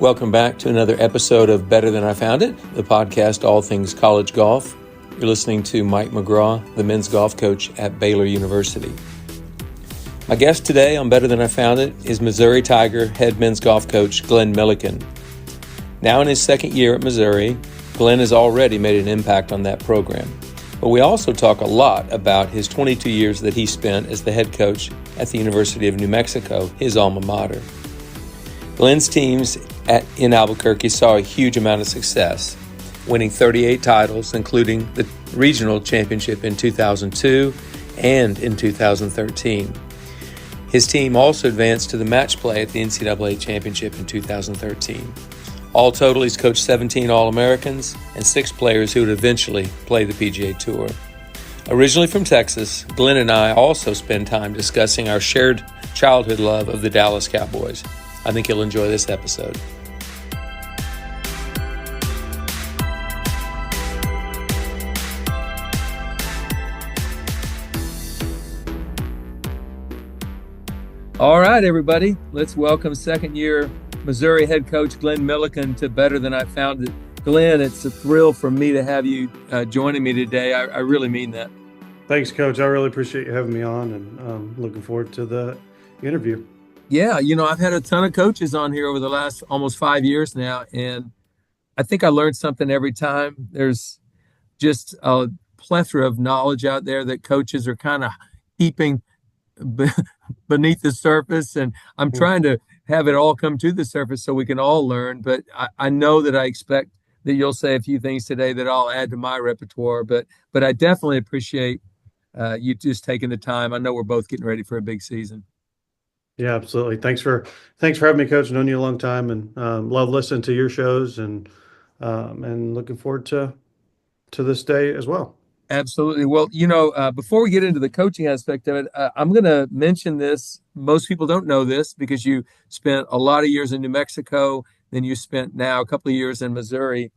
Welcome back to another episode of Better Than I Found It, the podcast all things college golf. You're listening to Mike McGraw, the men's golf coach at Baylor University. My guest today on Better Than I Found It is Missouri Tiger head men's golf coach Glen Millican. Now in his second year at Missouri, Glen has already made an impact on that program. But we also talk a lot about his 22 years that he spent as the head coach at the University of New Mexico, his alma mater. Glen's teams in Albuquerque saw a huge amount of success, winning 38 titles, including the regional championship in 2002 and in 2013. His team also advanced to the match play at the NCAA championship in 2013. All total, he's coached 17 All-Americans and 6 players who would eventually play the PGA Tour. Originally from Texas, Glen and I also spend time discussing our shared childhood love of the Dallas Cowboys. I think you'll enjoy this episode. All right, everybody, let's welcome second-year Missouri head coach Glen Millican to Better Than I Found It. Glen, it's a thrill for me to have you joining me today. I really mean that. Thanks, Coach. I really appreciate you having me on, and looking forward to the interview. Yeah, I've had a ton of coaches on here over the last almost 5 years now, and I think I learned something every time. There's just a plethora of knowledge out there that coaches are kind of keeping beneath the surface, and I'm trying to have it all come to the surface so we can all learn. But I know that I expect that you'll say a few things today that I'll add to my repertoire. But I definitely appreciate you just taking the time. I know we're both getting ready for a big season. Yeah, absolutely. Thanks for having me, Coach. Known you a long time, and love listening to your shows, and looking forward to this day as well. Absolutely. Well, before we get into the coaching aspect of it, I'm going to mention this. Most people don't know this because you spent a lot of years in New Mexico, then you spent now a couple of years in Missouri,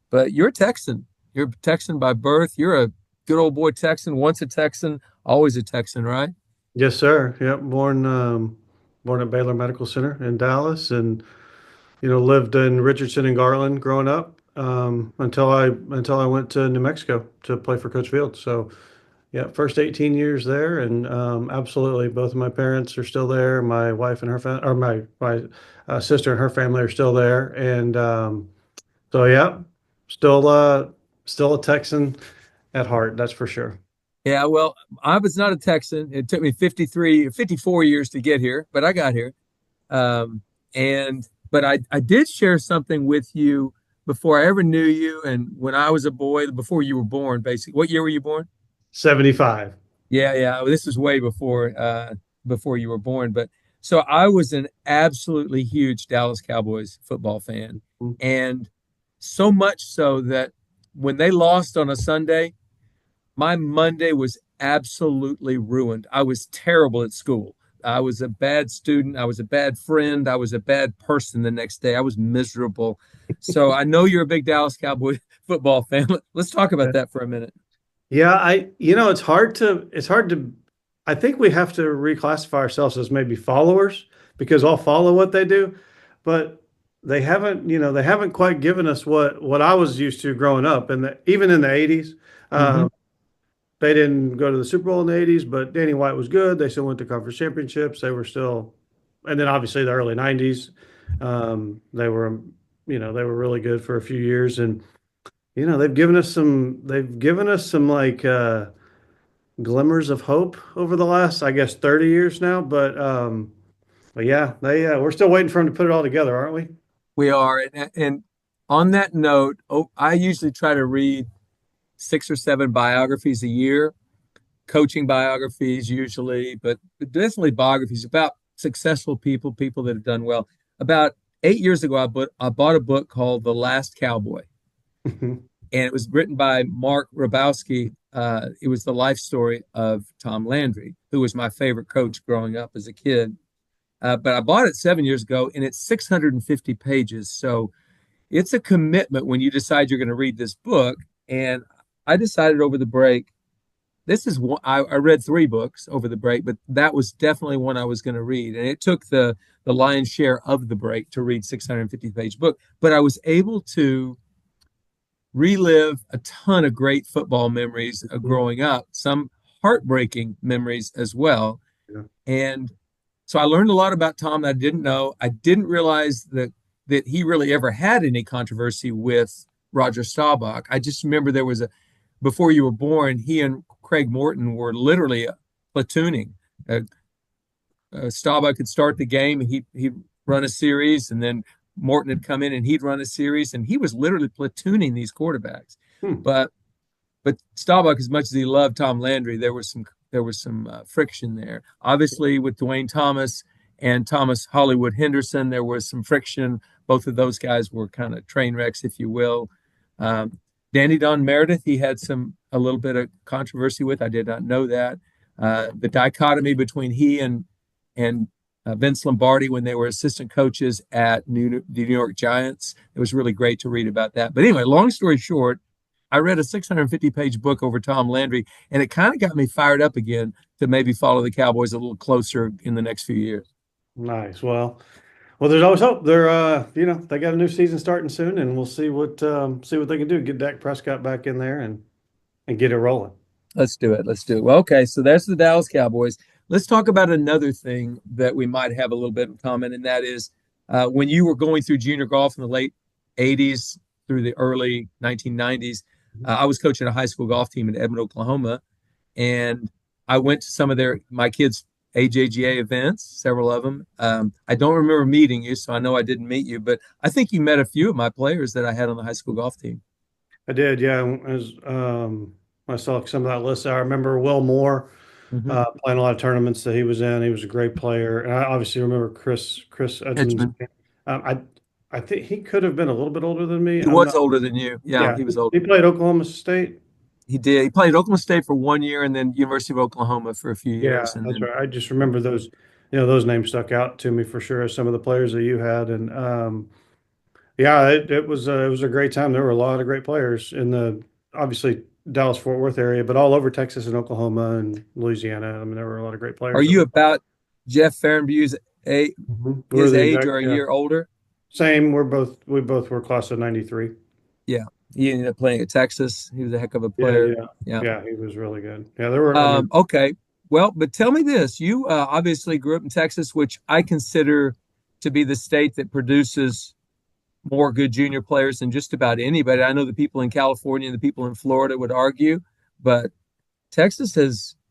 but you're a Texan. You're a Texan by birth. You're a good old boy Texan, once a Texan, always a Texan, right? Yes, sir. Yep. Born at Baylor Medical Center in Dallas, and lived in Richardson and Garland growing up until I went to New Mexico to play for Coach Field. So, yeah, first 18 years there, and absolutely, both of my parents are still there. My wife and her family, or my sister and her family are still there, and so yeah, still a Texan at heart. That's for sure. Yeah, well, I was not a Texan. It took me 54 years to get here, but I got here. But I did share something with you before I ever knew you, and when I was a boy, before you were born, basically. What year were you born? 75. Yeah. This is way before you were born. But so I was an absolutely huge Dallas Cowboys football fan, and so much so that when they lost on a Sunday, my Monday was absolutely ruined. I was terrible at school. I was a bad student. I was a bad friend. I was a bad person the next day. I was miserable. So I know you're a big Dallas Cowboy football fan. Let's talk about that for a minute. Yeah, it's hard to, I think we have to reclassify ourselves as maybe followers, because I'll follow what they do, but they haven't quite given us what I was used to growing up. And even in the 80s, they didn't go to the Super Bowl in the 80s, but Danny White was good. They still went to conference championships. They were still, and then obviously the early 90s, they were really good for a few years. And, they've given us some like glimmers of hope over the last, I guess, 30 years now. But yeah, we're still waiting for them to put it all together, aren't we? We are. And on that note, I usually try to read 6 or 7 biographies a year, coaching biographies usually, but definitely biographies about successful people that have done well. About 8 years ago, I bought a book called The Last Cowboy, and it was written by Mark Rabowski. It was the life story of Tom Landry, who was my favorite coach growing up as a kid. But I bought it 7 years ago, and it's 650 pages. So it's a commitment when you decide you're going to read this book. And I decided over the break this is one I read three books over the break, but that was definitely one I was going to read. And it took the lion's share of the break to read 650-page book. But I was able to relive a ton of great football memories of growing up, some heartbreaking memories as well. Yeah. And so I learned a lot about Tom that I didn't know. I didn't realize that he really ever had any controversy with Roger Staubach. I just remember there was before you were born, he and Craig Morton were literally platooning. Staubach could start the game and he'd run a series, and then Morton had come in and he'd run a series, and he was literally platooning these quarterbacks. Hmm. But Staubach, as much as he loved Tom Landry, there was some friction there. Obviously, with Dwayne Thomas and Thomas Hollywood Henderson, there was some friction. Both of those guys were kind of train wrecks, if you will. Danny Don Meredith, he had a little bit of controversy with. I did not know that. The dichotomy between he and Vince Lombardi when they were assistant coaches at the New York Giants. It was really great to read about that. But anyway, long story short, I read a 650-page book over Tom Landry, and it kind of got me fired up again to maybe follow the Cowboys a little closer in the next few years. Nice. Well, there's always hope. They're, they got a new season starting soon, and we'll see what they can do. Get Dak Prescott back in there and get it rolling. Let's do it. Let's do it. Well, okay, so that's the Dallas Cowboys. Let's talk about another thing that we might have a little bit in common, and that is when you were going through junior golf in the late 80s through the early 1990s, I was coaching a high school golf team in Edmond, Oklahoma, and I went to some of my kids' AJGA events, several of them. I don't remember meeting you, so I know I didn't meet you, but I think you met a few of my players that I had on the high school golf team. I did, yeah. I saw some of that list. I remember Will Moore Mm-hmm. playing a lot of tournaments that he was in. He was a great player, and I obviously remember Chris Edmonds. Edgman. I think he could have been a little bit older than me. He I'm was not. older than you. Yeah, Yeah, he was he older. played Oklahoma State. He did. He played at Oklahoma State for 1 year and then University of Oklahoma for a few Yeah, years. And that's then, right. I just remember those, those names stuck out to me for sure as some of the players that you had, and yeah, it was a great time. There were a lot of great players in the obviously Dallas Fort Worth area, but all over Texas and Oklahoma and Louisiana. I mean, there were a lot of great are players that you were. about Jeff Fairview's We're his the age exact, or a yeah, year older? same. We both were class of '93. Yeah. He ended up playing at Texas. He was a heck of a Yeah, player. yeah, Yeah. yeah. He was really good. Yeah, there were. I mean, Okay. Well, but tell me this. You obviously grew up in Texas, which I consider to be the state that produces more good junior players than just about anybody. I know the people in California and the people in Florida would argue, but Texas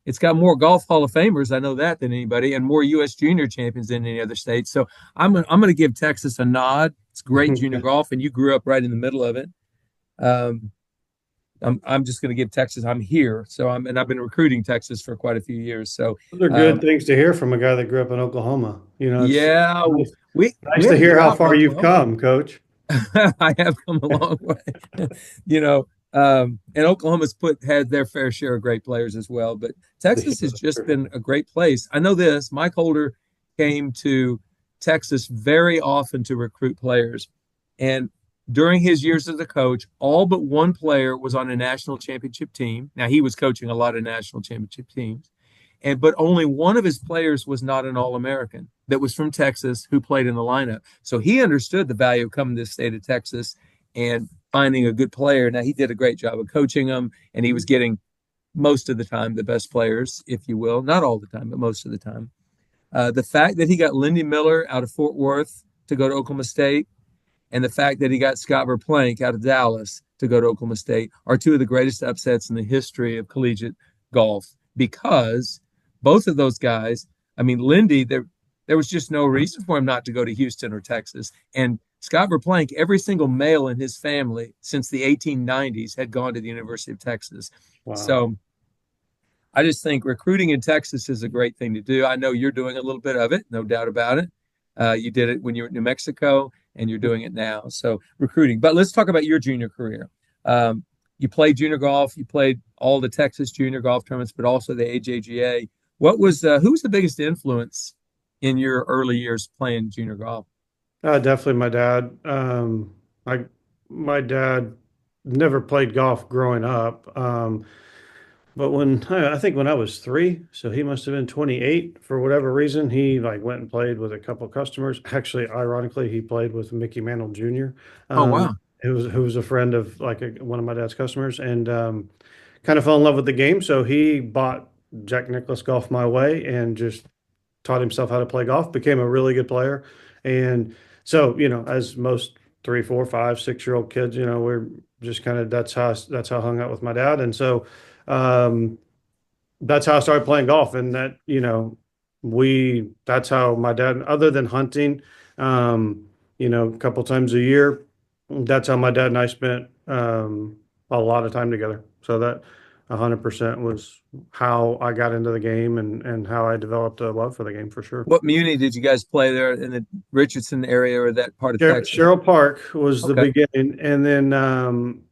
it's got more golf Hall of Famers, I know that, than anybody, and more U.S. junior champions than any other state. So I'm going to give Texas a nod. It's great junior golf, and you grew up right in the middle of it. Um, I'm just going to give Texas. I'm here, and I've been recruiting Texas for quite a few years. So those are good um, things to hear from a guy that grew up in Oklahoma. It's yeah, nice, we nice had to a hear how drought in far you've Oklahoma. come, Coach. I have come a long way, and Oklahoma's had their fair share of great players as well. But Texas has just been a great place. I know this. Mike Holder came to Texas very often to recruit players, and during his years as a coach, all but one player was on a national championship team. Now he was coaching a lot of national championship teams, but only one of his players was not an All-American that was from Texas who played in the lineup. So he understood the value of coming to the state of Texas and finding a good player. Now he did a great job of coaching them, and he was getting most of the time the best players, if you will, not all the time, but most of the time. The fact that he got Lindy Miller out of Fort Worth to go to Oklahoma State, and the fact that he got Scott Verplank out of Dallas to go to Oklahoma State are two of the greatest upsets in the history of collegiate golf, because both of those guys, I mean, Lindy, there was just no reason for him not to go to Houston or Texas. And Scott Verplank, every single male in his family since the 1890s had gone to the University of Texas. Wow. So I just think recruiting in Texas is a great thing to do. I know you're doing a little bit of it, no doubt about it. You did it when you were in New Mexico, and you're doing it now. So recruiting. But let's talk about your junior career. You played junior golf. You played all the Texas junior golf tournaments, but also the AJGA. Who was the biggest influence in your early years playing junior golf? Definitely my dad. My dad never played golf growing up. But I think when I was three, so he must have been 28 for whatever reason, he like went and played with a couple customers. Actually, ironically, he played with Mickey Mantle Jr., Oh, um, wow. who was a friend of like one of my dad's customers, and kind of fell in love with the game. So he bought Jack Nicklaus Golf my way and just taught himself how to play golf, became a really good player. And so, as most 3, 4, 5, 6 year old kids, we're just kind of that's how I hung out with my dad. And so um, that's how I started playing golf. And that's how my dad, other than hunting, a couple times a year, that's how my dad and I spent a lot of time together. So that 100% was how I got into the game and how I developed a love for the game for sure. What muni did you guys play there in the Richardson area or that part of Texas? Sherrill Park was the Okay. beginning, and then in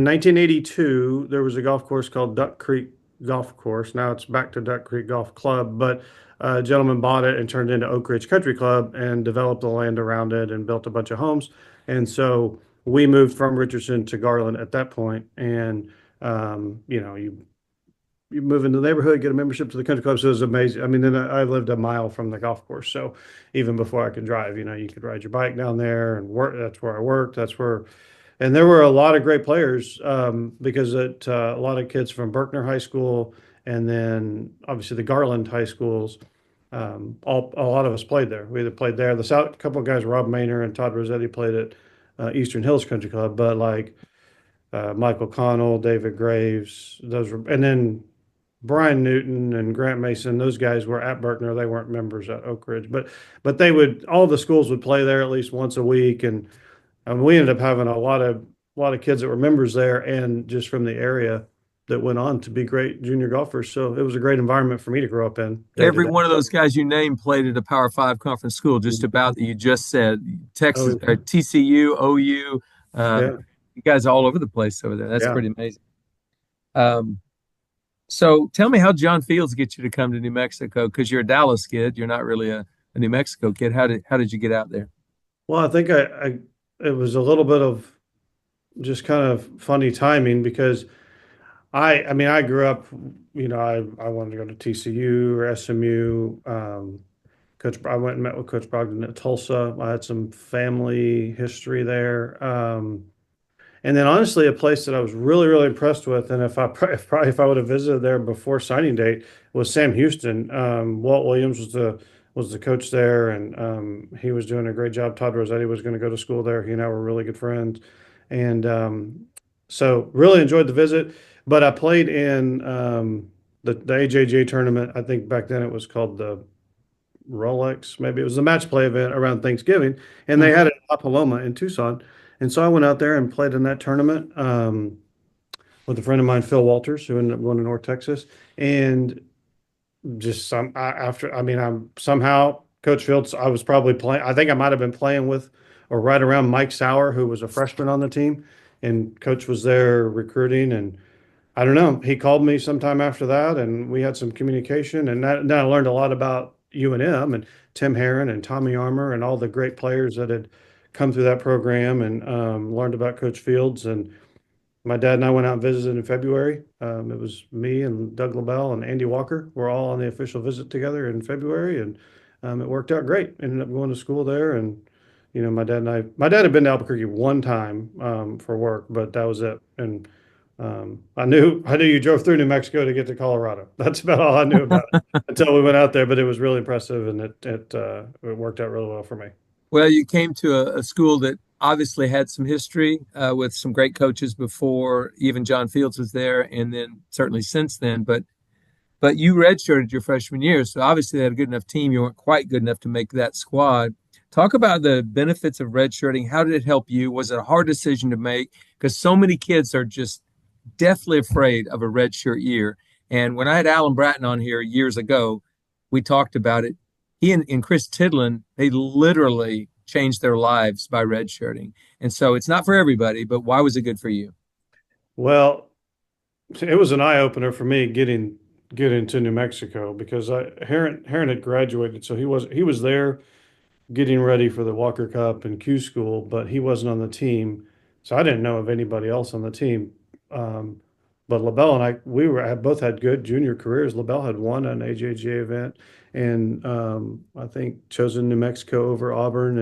1982 there was a golf course called Duck Creek Golf Course. Now it's back to Duck Creek Golf Club, but a gentleman bought it and turned it into Oak Ridge Country Club and developed the land around it and built a bunch of homes. And so we moved from Richardson to Garland at that point, and you move into the neighborhood, get a membership to the country club. So it was amazing. I mean, then I lived a mile from the golf course. So even before I could drive, you could ride your bike down there and work. That's where I worked. And there were a lot of great players because a lot of kids from Berkner High School and then obviously the Garland High Schools. A lot of us played there. We either played there. A couple of guys, Rob Maynor and Todd Rossetti, played at Eastern Hills Country Club. But like Michael Connell, David Graves, and then Brian Newton and Grant Mason, those guys were at Berkner. They weren't members at Oak Ridge, but all the schools would play there at least once a week, and we ended up having a lot of kids that were members there and just from the area that went on to be great junior golfers. So it was a great environment for me to grow up in day to Every day. one of those guys you named played at a Power Five conference school, just about that you just said. Texas Oh or TCU, OU, uh, yeah, you guys are all over the place over there. That's yeah. pretty amazing. Um, so tell me how John Fields gets you to come to New Mexico because you're a Dallas kid. You're not really a New Mexico kid. How did you get out there? Well, I think it was a little bit of just kind of funny timing because I mean, I grew up, I wanted to go to TCU or SMU. I went and met with Coach Brogdon at Tulsa. I had some family history there. And then honestly, a place that I was really, really impressed with, and if I would have visited there before signing date, was Sam Houston. Walt Williams was the coach there, and he was doing a great job. Todd Rossetti was going to go to school there. He and I were really good friends, and so really enjoyed the visit. But I played in the AJJ tournament. I think back then it was called the Rolex, maybe it was a match play event around Thanksgiving, and they Hmm. had it at La Paloma in Tucson. And so I went out there and played in that tournament with a friend of mine, Phil Walters, who ended up going to North Texas. And just after, I mean, I'm somehow Coach Fields, I was probably playing, I think I might have been playing with or right around Mike Sauer, who was a freshman on the team. And Coach was there recruiting, and I don't know. He called me sometime after that, and we had some communication. And then I learned a lot about UNM and Tim Herron and Tommy Armour and all the great players that had come through that program, and learned about Coach Fields. And my dad and I went out and visited in February. It was me and Doug LaBelle and Andy Walker. We're all on the official visit together in February, and it worked out great. Ended up going to school there, and my dad had been to Albuquerque one time for work, but that was it. And I knew you drove through New Mexico to get to Colorado. That's about all I knew about it until we went out there. But it was really impressive, and it worked out really well for me. Well, you came to a school that obviously had some history with some great coaches before even John Fields was there, and then certainly since then. But you redshirted your freshman year, so obviously they had a good enough team. You weren't quite good enough to make that squad. Talk about the benefits of redshirting. How did it help you? Was it a hard decision to make? Because so many kids are just deathly afraid of a redshirt year. And when I had Alan Bratton on here years ago, we talked about it. He and Chris Tidlin, they literally changed their lives by redshirting. And so it's not for everybody, but why was it good for you? Well, it was an eye opener for me getting to New Mexico because Heron had graduated, so he was there getting ready for the Walker Cup and Q School, but he wasn't on the team, so I didn't know of anybody else on the team. Um, But LaBelle and I, had both had good junior careers. LaBelle had won an AJGA event, and I think chosen New Mexico over Auburn,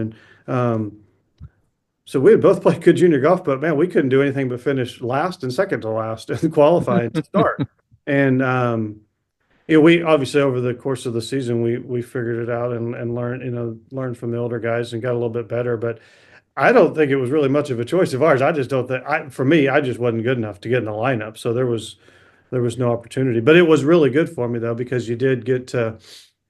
and so we had both played good junior golf. But man, we couldn't do anything but finish last and second to last in qualifying to start. And we obviously over the course of the season we figured it out and learned learned from the older guys and got a little bit better. But I don't think it was really much of a choice of ours. I just don't think for me, I just wasn't good enough to get in the lineup. So there was no opportunity. But it was really good for me though, because you did get to,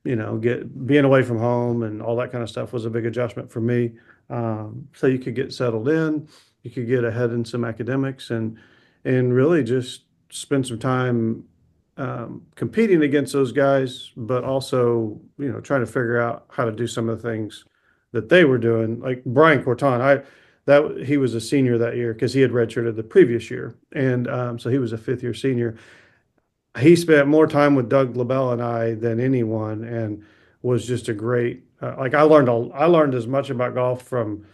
get being away from home and all that kind of stuff was a big adjustment for me. So you could get settled in, you could get ahead in some academics and really just spend some time competing against those guys, but also, trying to figure out how to do some of the things that they were doing. Like Brian Corton, he was a senior that year because he had redshirted the previous year, and so he was a fifth year senior. He spent more time with Doug LaBelle and I than anyone, and was just a great. Like I learned as much about golf from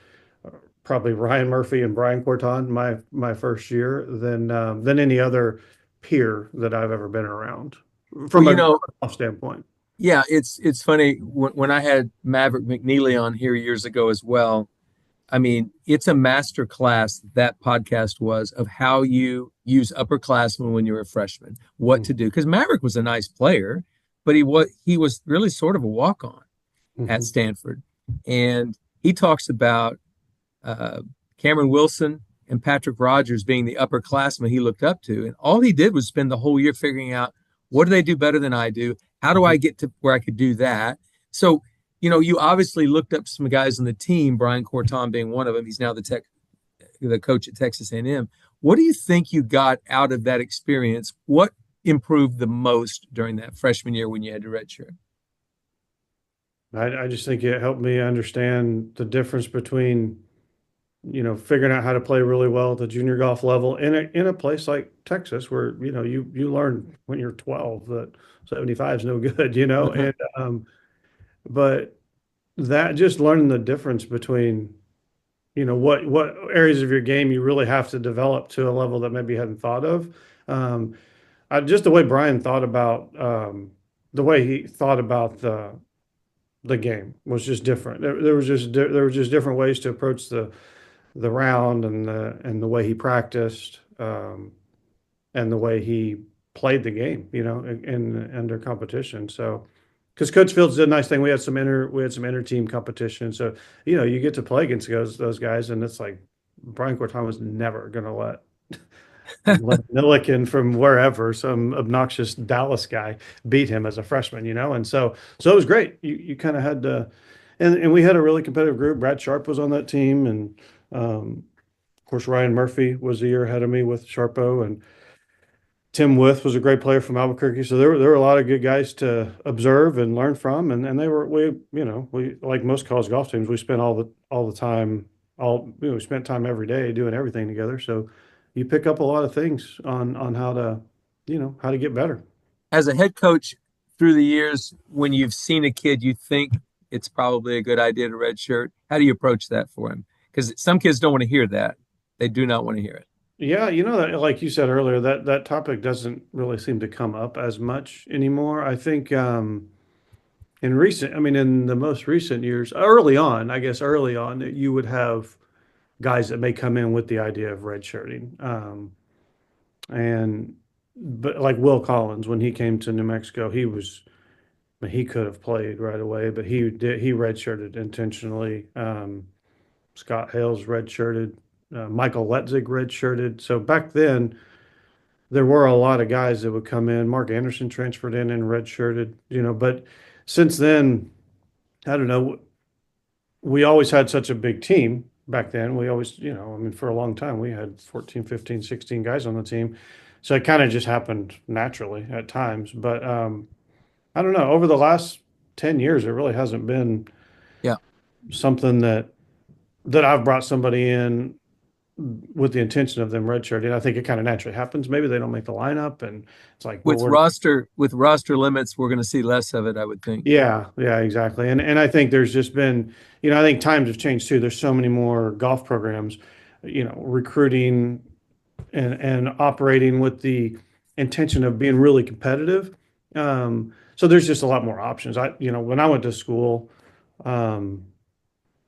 probably Ryan Murphy and Brian Corton my first year than any other peer that I've ever been around Well, from a golf standpoint. yeah, it's funny when I had Maverick McNeely on here years ago as well. I mean, it's a master class that podcast was of how you use upperclassmen when you're a freshman, what to do. Because Maverick was a nice player, but he was really sort of a walk-on at Mm-hmm. Stanford, and he talks about Cameron Wilson and Patrick Rogers being the upperclassmen he looked up to, and all he did was spend the whole year figuring out what do they do better than I do? How do I get to where I could do that? So you obviously looked up some guys on the team, Brian Corton being one of them. He's now the coach at Texas A&M. What do you think you got out of that experience? What improved the most during that freshman year when you had to redshirt? I just think it helped me understand the difference between, figuring out how to play really well at the junior golf level in a place like Texas where, you learn when you're 12 that 75 is no good, and but that just learning the difference between, what areas of your game you really have to develop to a level that maybe you hadn't thought of. Just the way Brian thought about the way he thought about the game was just different. There was just different ways to approach the round and the way he practiced and the way he played the game, in under competition. So because Coach Fields did a nice thing, we had some inter team competition. So you get to play against those guys, and it's like Brian Corton was never going to let Millican from wherever, some obnoxious Dallas guy, beat him as a freshman, and so it was great. You kind of had to, and we had a really competitive group. Brad Sharp was on that team, and of course Ryan Murphy was a year ahead of me with Sharpo, and Tim With was a great player from Albuquerque. So there were a lot of good guys to observe and learn from, and we like most college golf teams, we spent all the time we spent time every day doing everything together. So you pick up a lot of things on how to get better. As a head coach through the years, when you've seen a kid, you think it's probably a good idea to redshirt. How do you approach that for him? Because some kids don't want to hear that. They do not want to hear it. Yeah, that, like you said earlier, that topic doesn't really seem to come up as much anymore. I think in the most recent years, early on, you would have guys that may come in with the idea of redshirting. But like Will Collins, when he came to New Mexico, he could have played right away, but he redshirted intentionally. Scott Hales redshirted. Michael Letzig redshirted. So back then, there were a lot of guys that would come in. Mark Anderson transferred in and redshirted. But since then, I don't know. We always had such a big team back then. We always, for a long time, we had 14, 15, 16 guys on the team. So it kind of just happened naturally at times. But I don't know. Over the last 10 years, it really hasn't been Yeah. something that I've brought somebody in with the intention of them redshirting. I think it kind of naturally happens. Maybe they don't make the lineup, and it's like, well, with roster limits, we're going to see less of it, I would think. yeah, exactly. And I think there's just been, I think times have changed too. There's so many more golf programs, recruiting and operating with the intention of being really competitive. So there's just a lot more options. When I went to school, um,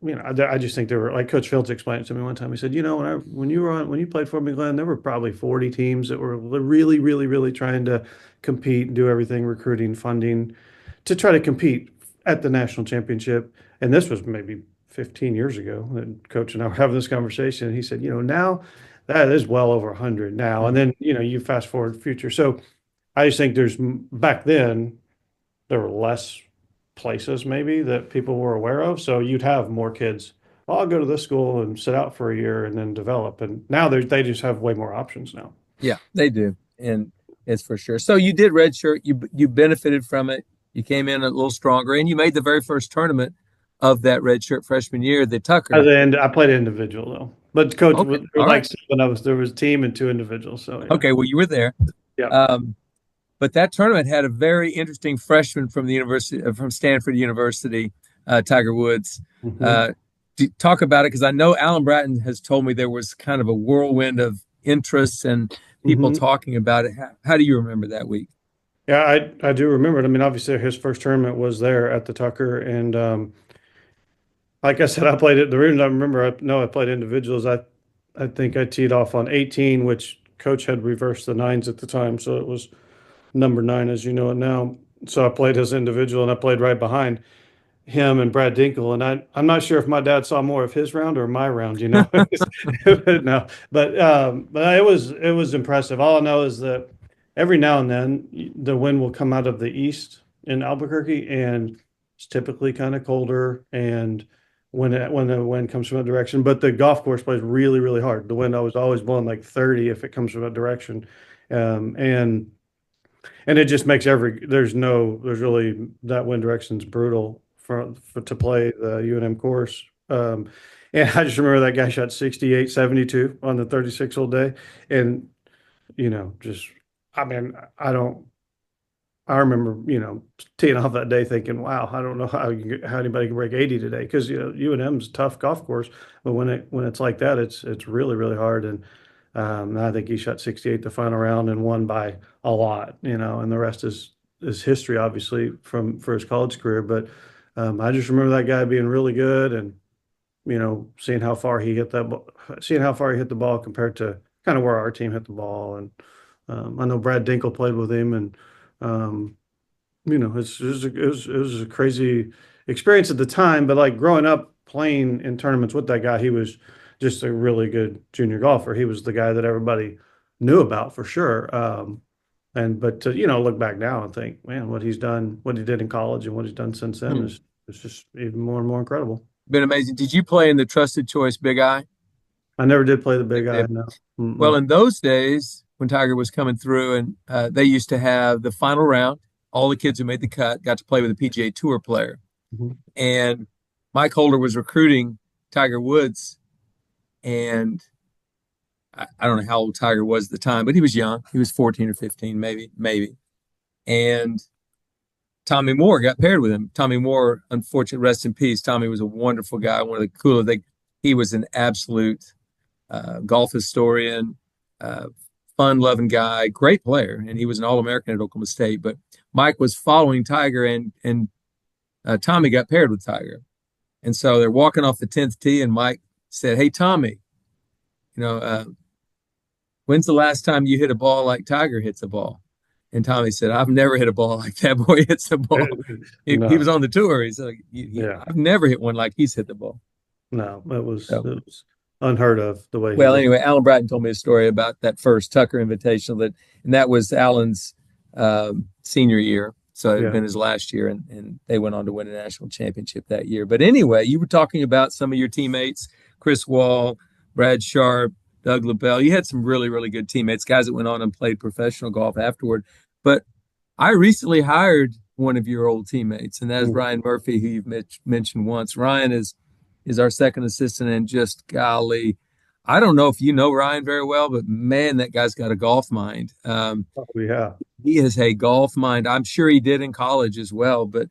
I just think there were, like Coach Fields explained it to me one time. He said, when you played for me, Glenn, there were probably 40 teams that were really, really, really trying to compete and do everything, recruiting, funding, to try to compete at the national championship. And this was maybe 15 years ago. And Coach and I were having this conversation. And he said, now that is well over 100 now. And then, you fast forward future. So I just think back then, there were less places maybe that people were aware of. So you'd have more kids. Well, I'll go to this school and sit out for a year and then develop. And now they just have way more options now. Yeah, they do. And it's for sure. So you did redshirt. You benefited from it. You came in a little stronger, and you made the very first tournament of that redshirt freshman year, the Tucker. I played individual though, but Coach, Okay. there were like 7 of us. There was a team and 2 individuals. So yeah. Okay, well, you were there. Yeah. But that tournament had a very interesting freshman from from Stanford University, Tiger Woods. Talk about it, because I know Alan Bratton has told me there was kind of a whirlwind of interests and people talking about it. How do you remember that week? Yeah, I do remember it. I mean, obviously his first tournament was there at the Tucker, and like I said, I played it. The reason I remember, I played individuals. I think I teed off on 18, which Coach had reversed the 9s at the time, so it was number 9 as you know it now. So I played as individual, and I played right behind him and Brad Dinkle. And I'm not sure if my dad saw more of his round or my round, no, but it was impressive. All I know is that every now and then the wind will come out of the east in Albuquerque, and it's typically kind of colder. And when the wind comes from that direction, but the golf course plays really, really hard. The wind always blowing like 30 if it comes from that direction. And it just makes there's really, that wind direction's brutal to play the UNM course. And I just remember that guy shot 68, 72 on the 36-hole day. And, I remember, teeing off that day thinking, wow, I don't know how anybody can break 80 today. Cause UNM's a tough golf course, but when it's like that, it's really, really hard. And, I think he shot 68 the final round and won by a lot, and the rest is history, obviously, for his college career. But I just remember that guy being really good, and seeing how far he hit the ball compared to kind of where our team hit the ball. And I know Brad Dinkle played with him, and it was a crazy experience at the time. But like growing up playing in tournaments with that guy, he was just a really good junior golfer. He was the guy that everybody knew about for sure. But to, look back now and think, man, what he did in college and what he's done since then is just even more and more incredible. Been amazing. Did you play in the Trusted Choice Big Eye? I never did play the Big Eye, no. Well, in those days when Tiger was coming through, and they used to have the final round, all the kids who made the cut got to play with a PGA Tour player. And Mike Holder was recruiting Tiger Woods, and I don't know how old Tiger was at the time, but he was young. He was 14 or 15, maybe. And Tommy Moore got paired with him. Tommy Moore, unfortunately, rest in peace. Tommy was a wonderful guy, one of the coolest. He was an absolute golf historian, fun-loving guy, great player, and he was an All-American at Oklahoma State. But Mike was following Tiger, and Tommy got paired with Tiger. And so they're walking off the 10th tee, and Mike said, "Hey, Tommy, when's the last time you hit a ball like Tiger hits a ball?" And Tommy said, "I've never hit a ball like that boy hits a ball." He was on the tour. He said, "I've never hit one like he's hit the ball." No, it was unheard of the way. Well, anyway, Alan Bratton told me a story about that first Tucker Invitational, and that was Alan's senior year. So it had been his last year, and they went on to win a national championship that year. But anyway, you were talking about some of your teammates, Chris Wall, Brad Sharp, Doug LaBelle. You had some really, really good teammates, guys that went on and played professional golf afterward. But I recently hired one of your old teammates, and that is Ryan Murphy, who you've mentioned once. Ryan is our second assistant, and just golly, I don't know if you know Ryan very well, but man, that guy's got a golf mind. He has a golf mind. I'm sure he did in college as well. But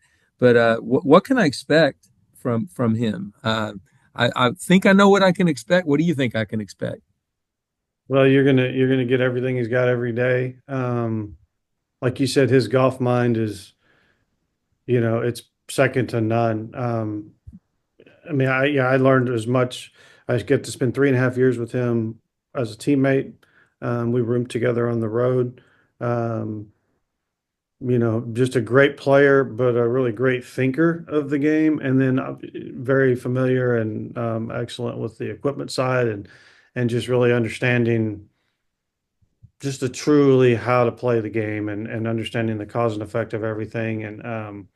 what can I expect from him? I think I know what I can expect. What do you think I can expect? Well, you're gonna get everything he's got every day. Like you said, his golf mind is, it's second to none. I mean, I learned as much. I get to spend 3.5 years with him as a teammate. We roomed together on the road. Um, just a great player, but a really great thinker of the game, and then very familiar and excellent with the equipment side, and just really understanding just a truly how to play the game, and understanding the cause and effect of everything, and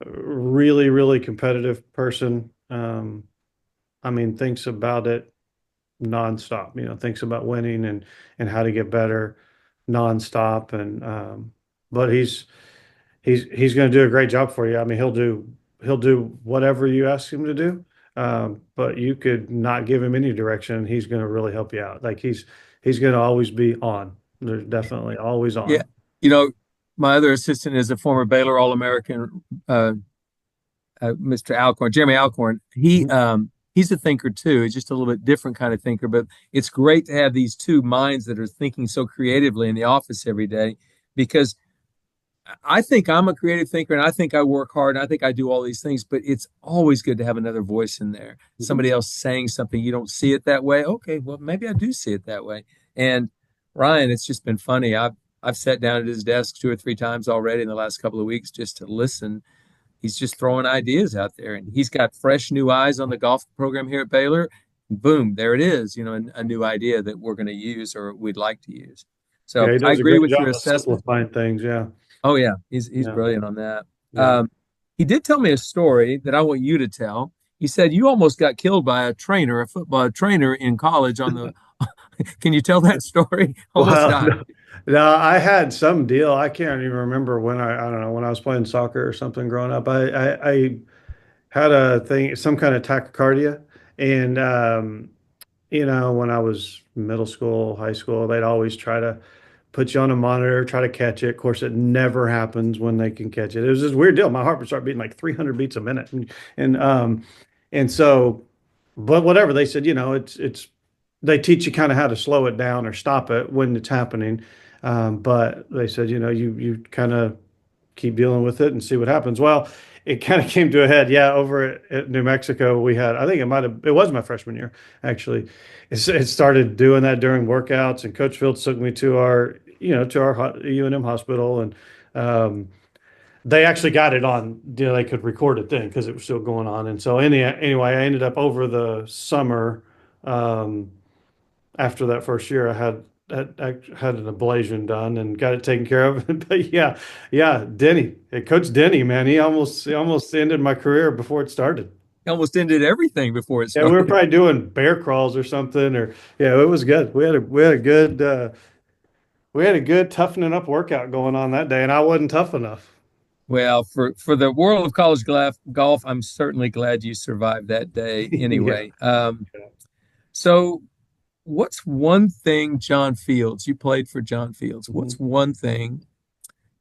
really, really competitive person. I mean, thinks about it nonstop, thinks about winning and how to get better nonstop. And but he's going to do a great job for you. I mean, he'll do whatever you ask him to do. But you could not give him any direction. He's going to really help you out. Like he's going to always be on. There's definitely always Yeah. on. You know, my other assistant is a former Baylor All-American, Mr. Alcorn, Jeremy Alcorn. Mhm. He's a thinker too. He's just a little bit different kind of thinker, but it's great to have these two minds that are thinking so creatively in the office every day, because I think I'm a creative thinker and I think I work hard and I think I do all these things, but it's always good to have another voice in there. Somebody else saying something you don't see it that way. Okay, well maybe I do see it that way. And Ryan, it's just been funny. I've sat down at his desk 2 or 3 times already in the last couple of weeks just to listen. He's just throwing ideas out there, and he's got fresh new eyes on the golf program here at Baylor. Boom, there it is, a new idea that we're going to use or we'd like to use. Yeah, So he I does a agree great with your job of assessment. simplifying things. Yeah, Oh yeah, he's yeah, brilliant on that. yeah. Um, he did tell me a story that I want you to tell. He said you almost got killed by a trainer, a football trainer in college on the. Can you tell that story? Almost Well, died. no, I had some deal. I can't even remember when I don't know, when I was playing soccer or something growing up. I had a thing, some kind of tachycardia. And, when I was middle school, high school, they'd always try to put you on a monitor, try to catch it. Of course, it never happens when they can catch it. It was this weird deal. My heart would start beating like 300 beats a minute. And so, but whatever, they said, they teach you kind of how to slow it down or stop it when it's happening. But they said, you kind of keep dealing with it and see what happens. Well, it kind of came to a head. Yeah, over at New Mexico, we had, I think it was my freshman year, actually. It started doing that during workouts, and Coach Fields took me to our UNM hospital, and um, they actually got it on, they could record it then because it was still going on. And so anyway, I ended up over the summer, um, after that first year, I had an ablation done and got it taken care of. But yeah, yeah, Denny, Coach Denny, man, he almost ended my career before it started. He almost ended everything before it Yeah, we were started. probably doing bear crawls or something, or yeah, it was good. We had a good toughening up workout going on that day, and I wasn't tough enough. Well, for the world of college golf, I'm certainly glad you survived that day Yeah. anyway. So what's one thing John Fields, you played for John Fields, what's Mhm. one thing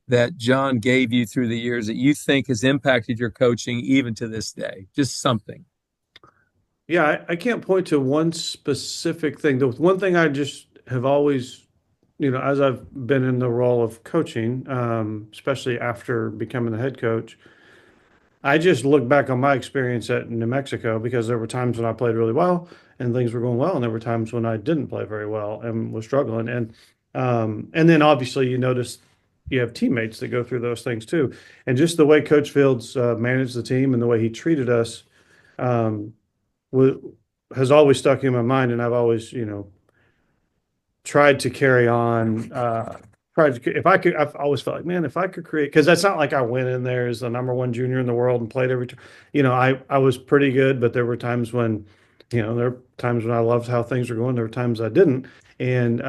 that John gave you through the years that you think has impacted your coaching even to this day? Just something. Yeah, I can't point to one specific thing. The one thing I just have always, as I've been in the role of coaching, especially after becoming the head coach, I just look back on my experience at New Mexico, because there were times when I played really well and things were going well, and there were times when I didn't play very well and was struggling. And then obviously you notice you have teammates that go through those things too. And just the way Coach Fields managed the team and the way he treated us, um, wa- has always stuck in my mind, and I've always, tried to carry on. If I could, I've always felt like, man, if I could create, because that's not like I went in there as the number one junior in the world and played every, I was pretty good, but there were times when, I loved how things were going. There were times I didn't, and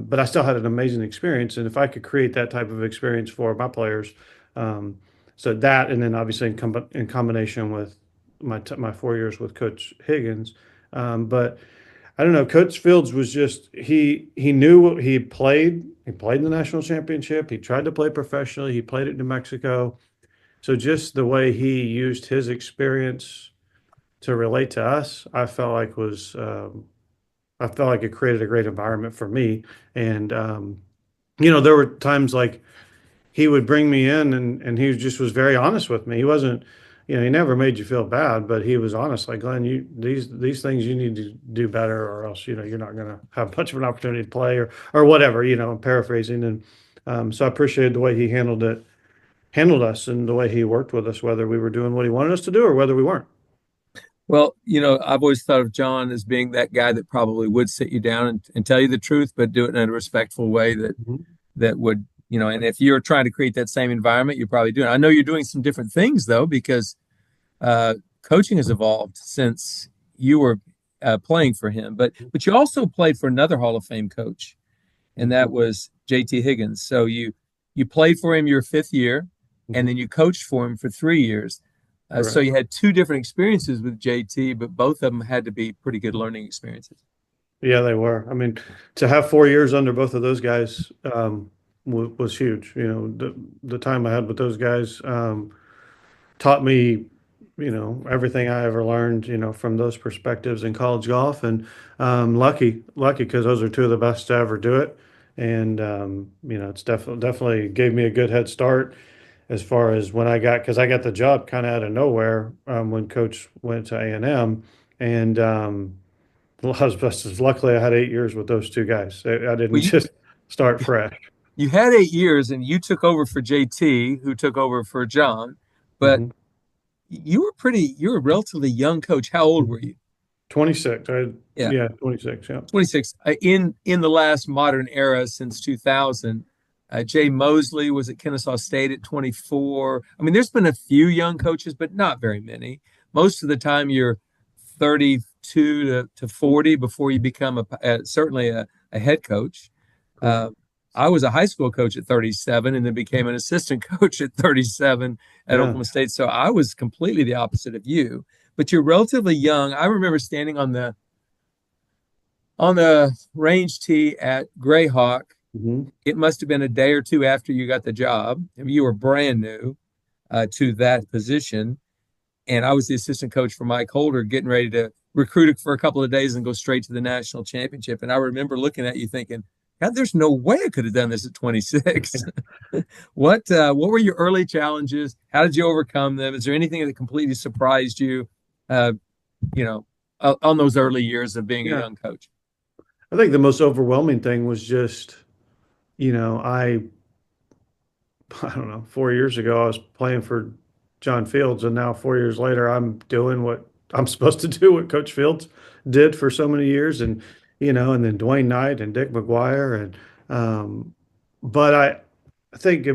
but I still had an amazing experience. And if I could create that type of experience for my players, um, so that, and then obviously in combination with my 4 years with Coach Higgins, but I don't know. Coach Fields was just, he knew what he played. He played in the national championship. He tried to play professionally. He played at New Mexico. So just the way he used his experience to relate to us, I felt like was I felt like it created a great environment for me. And there were times like he would bring me in and he just was very honest with me. He wasn't, he never made you feel bad, but he was honest. Like, Glenn, these things you need to do better, or else, you're not going to have much of an opportunity to play, or whatever, I'm paraphrasing. And so I appreciated the way he handled us and the way he worked with us, whether we were doing what he wanted us to do or whether we weren't. Well, I've always thought of John as being that guy that probably would sit you down and tell you the truth, but do it in a respectful way Mhm. that would, and if you're trying to create that same environment, you're probably doing it. I know you're doing some different things though, because coaching has evolved since you were playing for him, but you also played for another Hall of Fame coach, and that was JT Higgins. So you played for him your fifth year, and then you coached for him for 3 years. So Correct. you had two different experiences with JT, but both of them had to be pretty good learning experiences. Yeah, they were. I mean, to have 4 years under both of those guys was huge. The time I had with those guys taught me, everything I ever learned, from those perspectives in college golf. And lucky because those are two of the best to ever do it. And it's definitely gave me a good head start as far as when because I got the job kind of out of nowhere when Coach went to A&M, and well, I was blessed. Luckily, I had 8 years with those two guys. I didn't Well, just start fresh. you had 8 years, and you took over for JT, who took over for John, but Hmm. you were a relatively young coach. How old were you? 26. Yeah, Yeah, 26. Yeah. 26. In the last modern era since 2000, Jay Mosley was at Kennesaw State at 24. I mean, there's been a few young coaches, but not very many. Most of the time, you're 32 to 40 before you become certainly a head coach. Correct. Uh, I was a high school coach at 37 and then became an assistant coach at 37 at Yeah. Oklahoma State. So I was completely the opposite of you, but you're relatively young. I remember standing on the range tee at Greyhawk. Hmm. It must have been a day or two after you got the job. I mean, you were brand new to that position. And I was the assistant coach for Mike Holder, getting ready to recruit it for a couple of days and go straight to the national championship. And I remember looking at you thinking, God, there's no way I could have done this at 26. What were your early challenges? How did you overcome them? Is there anything that completely surprised you, uh, you know, on those early years of being a Yeah. young coach? I think the most overwhelming thing was just, you know, I I don't know, 4 years ago I was playing for John Fields, and now 4 years later I'm doing what I'm supposed to do, what Coach Fields did for so many years, and then Dwayne Knight and Dick McGuire, and but I think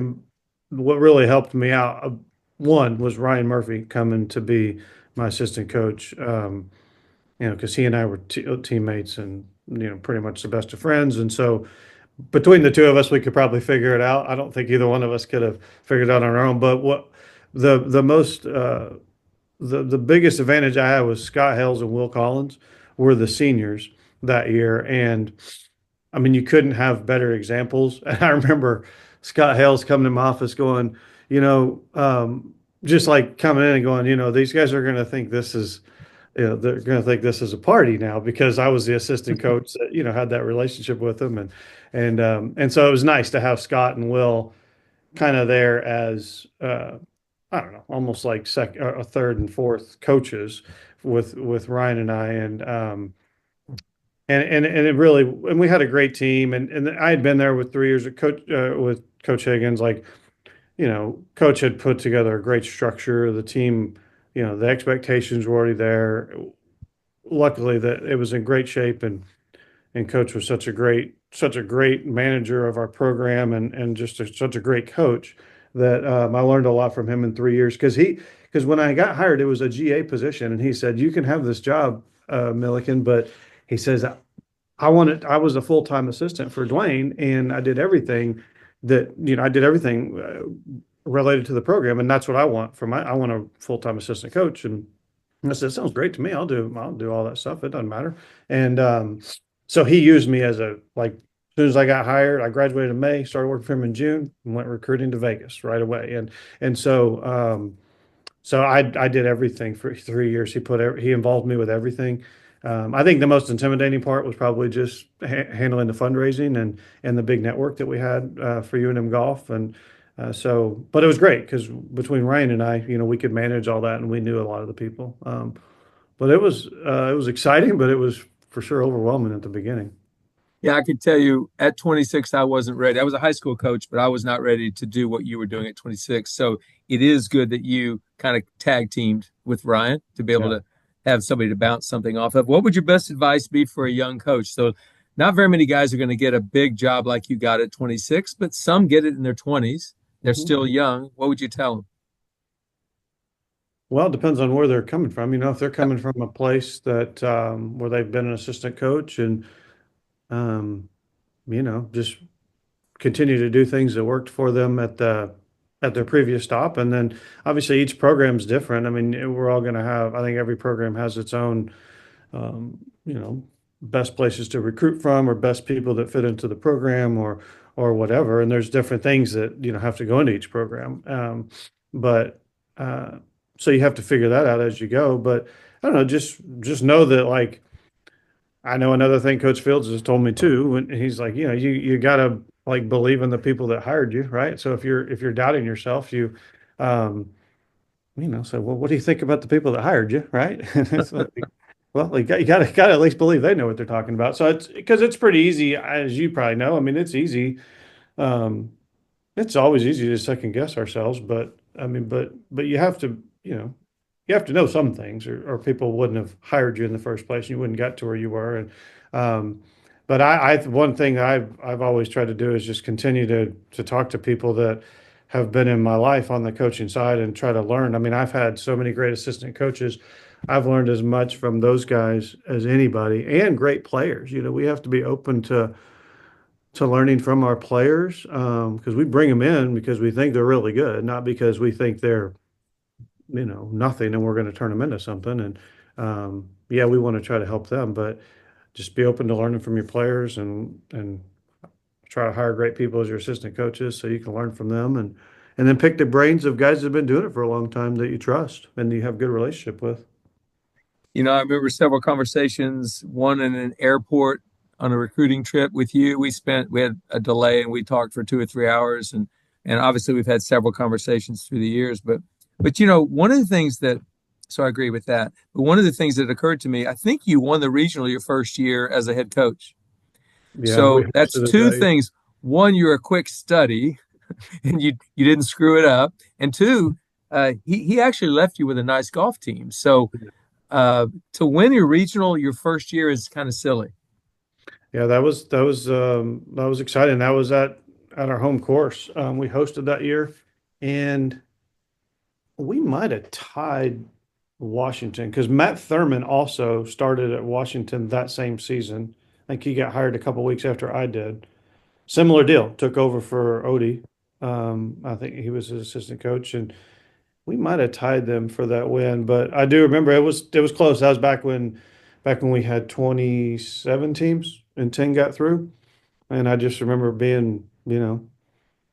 what really helped me out, one was Ryan Murphy coming to be my assistant coach, because he and I were teammates and pretty much the best of friends, and so between the two of us, we could probably figure it out. I don't think either one of us could have figured it out on our own. But what the most the biggest advantage I had was Scott Hales and Will Collins were the seniors that year, and I mean you couldn't have better examples. And I remember Scott Hales coming to my office going, you know, just like coming in and going, these guys are going to think this is they're going to think this is a party now because I was the assistant coach that, had that relationship with them. And so it was nice to have Scott and Will kind of there as, I don't know, almost like a third and fourth coaches with Ryan and I. And it really, and we had a great team. And I had been there with 3 years with Coach Higgins. Like, Coach had put together a great structure. The team, the expectations were already there. Luckily, that it was in great shape, and Coach was such a great manager of our program, and just such a great coach that I learned a lot from him in 3 years. Because when I got hired, it was a GA position, and he said, "You can have this job, Millican," but he says, I was a full-time assistant for Dwayne, and I did everything related to the program, and that's what I want I want a full-time assistant coach. And I said, "Sounds great to me. I'll do all that stuff. It doesn't matter." And so he used me as soon as I got hired, I graduated in May, started working for him in June, and went recruiting to Vegas right away. And so I did everything for 3 years. He involved me with everything. I think the most intimidating part was probably just handling the fundraising and the big network that we had for UNM Golf. And but it was great because between Ryan and I, we could manage all that and we knew a lot of the people. But it was exciting, but it was for sure overwhelming at the beginning. Yeah, I could tell you at 26, I wasn't ready. I was a high school coach, but I was not ready to do what you were doing at 26. So it is good that you kind of tag teamed with Ryan to be able Yeah. to have somebody to bounce something off of. What would your best advice be for a young coach? So not very many guys are going to get a big job like you got at 26, but some get it in their 20s. They're Mhm. still young. What would you tell them? Well, it depends on where they're coming from. If they're coming from a place that where they've been an assistant coach and um, just continue to do things that worked for them at their previous stop. And then obviously each program's different. I mean, we're all going to have, I think every program has its own, um, you know, best places to recruit from or best people that fit into the program or whatever. And there's different things that, have to go into each program. But so you have to figure that out as you go. But I don't know, just know that like I know another thing Coach Fields has told me too, and he's like, you gotta like believe in the people that hired you, right? So if you're doubting yourself, um, say, well, what do you think about the people that hired you, right? And it's like, well, you gotta at least believe they know what they're talking about. So it's because it's pretty easy, as you probably know. I mean, it's easy. Um, it's always easy to second guess ourselves, but I mean, but you have to know some things, or people wouldn't have hired you in the first place, and you wouldn't get to where you were. And um, but one thing I've always tried to do is just continue to talk to people that have been in my life on the coaching side and try to learn. I mean, I've had so many great assistant coaches. I've learned as much from those guys as anybody, and great players. We have to be open to learning from our players because we bring them in because we think they're really good, not because we think they're nothing and we're going to turn them into something. And yeah, we want to try to help them, but just be open to learning from your players and try to hire great people as your assistant coaches so you can learn from them and then pick the brains of guys that have been doing it for a long time that you trust and you have good relationship with. I remember several conversations, one in an airport on a recruiting trip with you. We had a delay and we talked for 2 or 3 hours and obviously we've had several conversations through the years, but one of the things that, so I agree with that, but one of the things that occurred to me, I think you won the regional your first year as a head coach. Yeah, we So that's hosted it two that year. things. One, you're a quick study and you didn't screw it up. And two, he actually left you with a nice golf team. So to win your regional your first year is kind of silly. Yeah, that was exciting. That was at our home course. We hosted that year, and we might have tied Washington because Matt Thurman also started at Washington that same season. I think he got hired a couple weeks after I did. Similar deal, took over for Odie. I think he was his assistant coach, and we might have tied them for that win. But I do remember it was close. That was back when we had 27 teams and 10 got through. And I just remember being,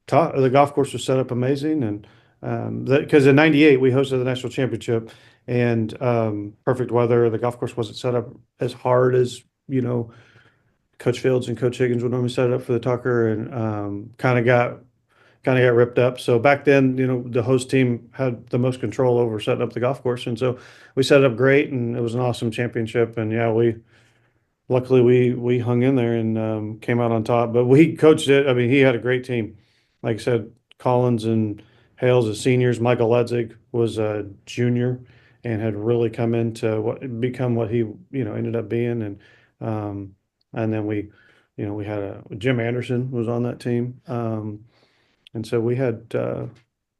taught the golf course was set up amazing. And because in '98 we hosted the national championship and perfect weather. The golf course wasn't set up as hard as, Coach Fields and Coach Higgins would normally set it up for the Tucker and kind of got ripped up. So back then, the host team had the most control over setting up the golf course. And so we set it up great and it was an awesome championship. And yeah, luckily we hung in there and came out on top. But we coached it. I mean, he had a great team. Like I said, Collins and Hales as seniors. Michael Ledzig was a junior and had really come into become what he ended up being. And then we had Jim Anderson was on that team. And so we had a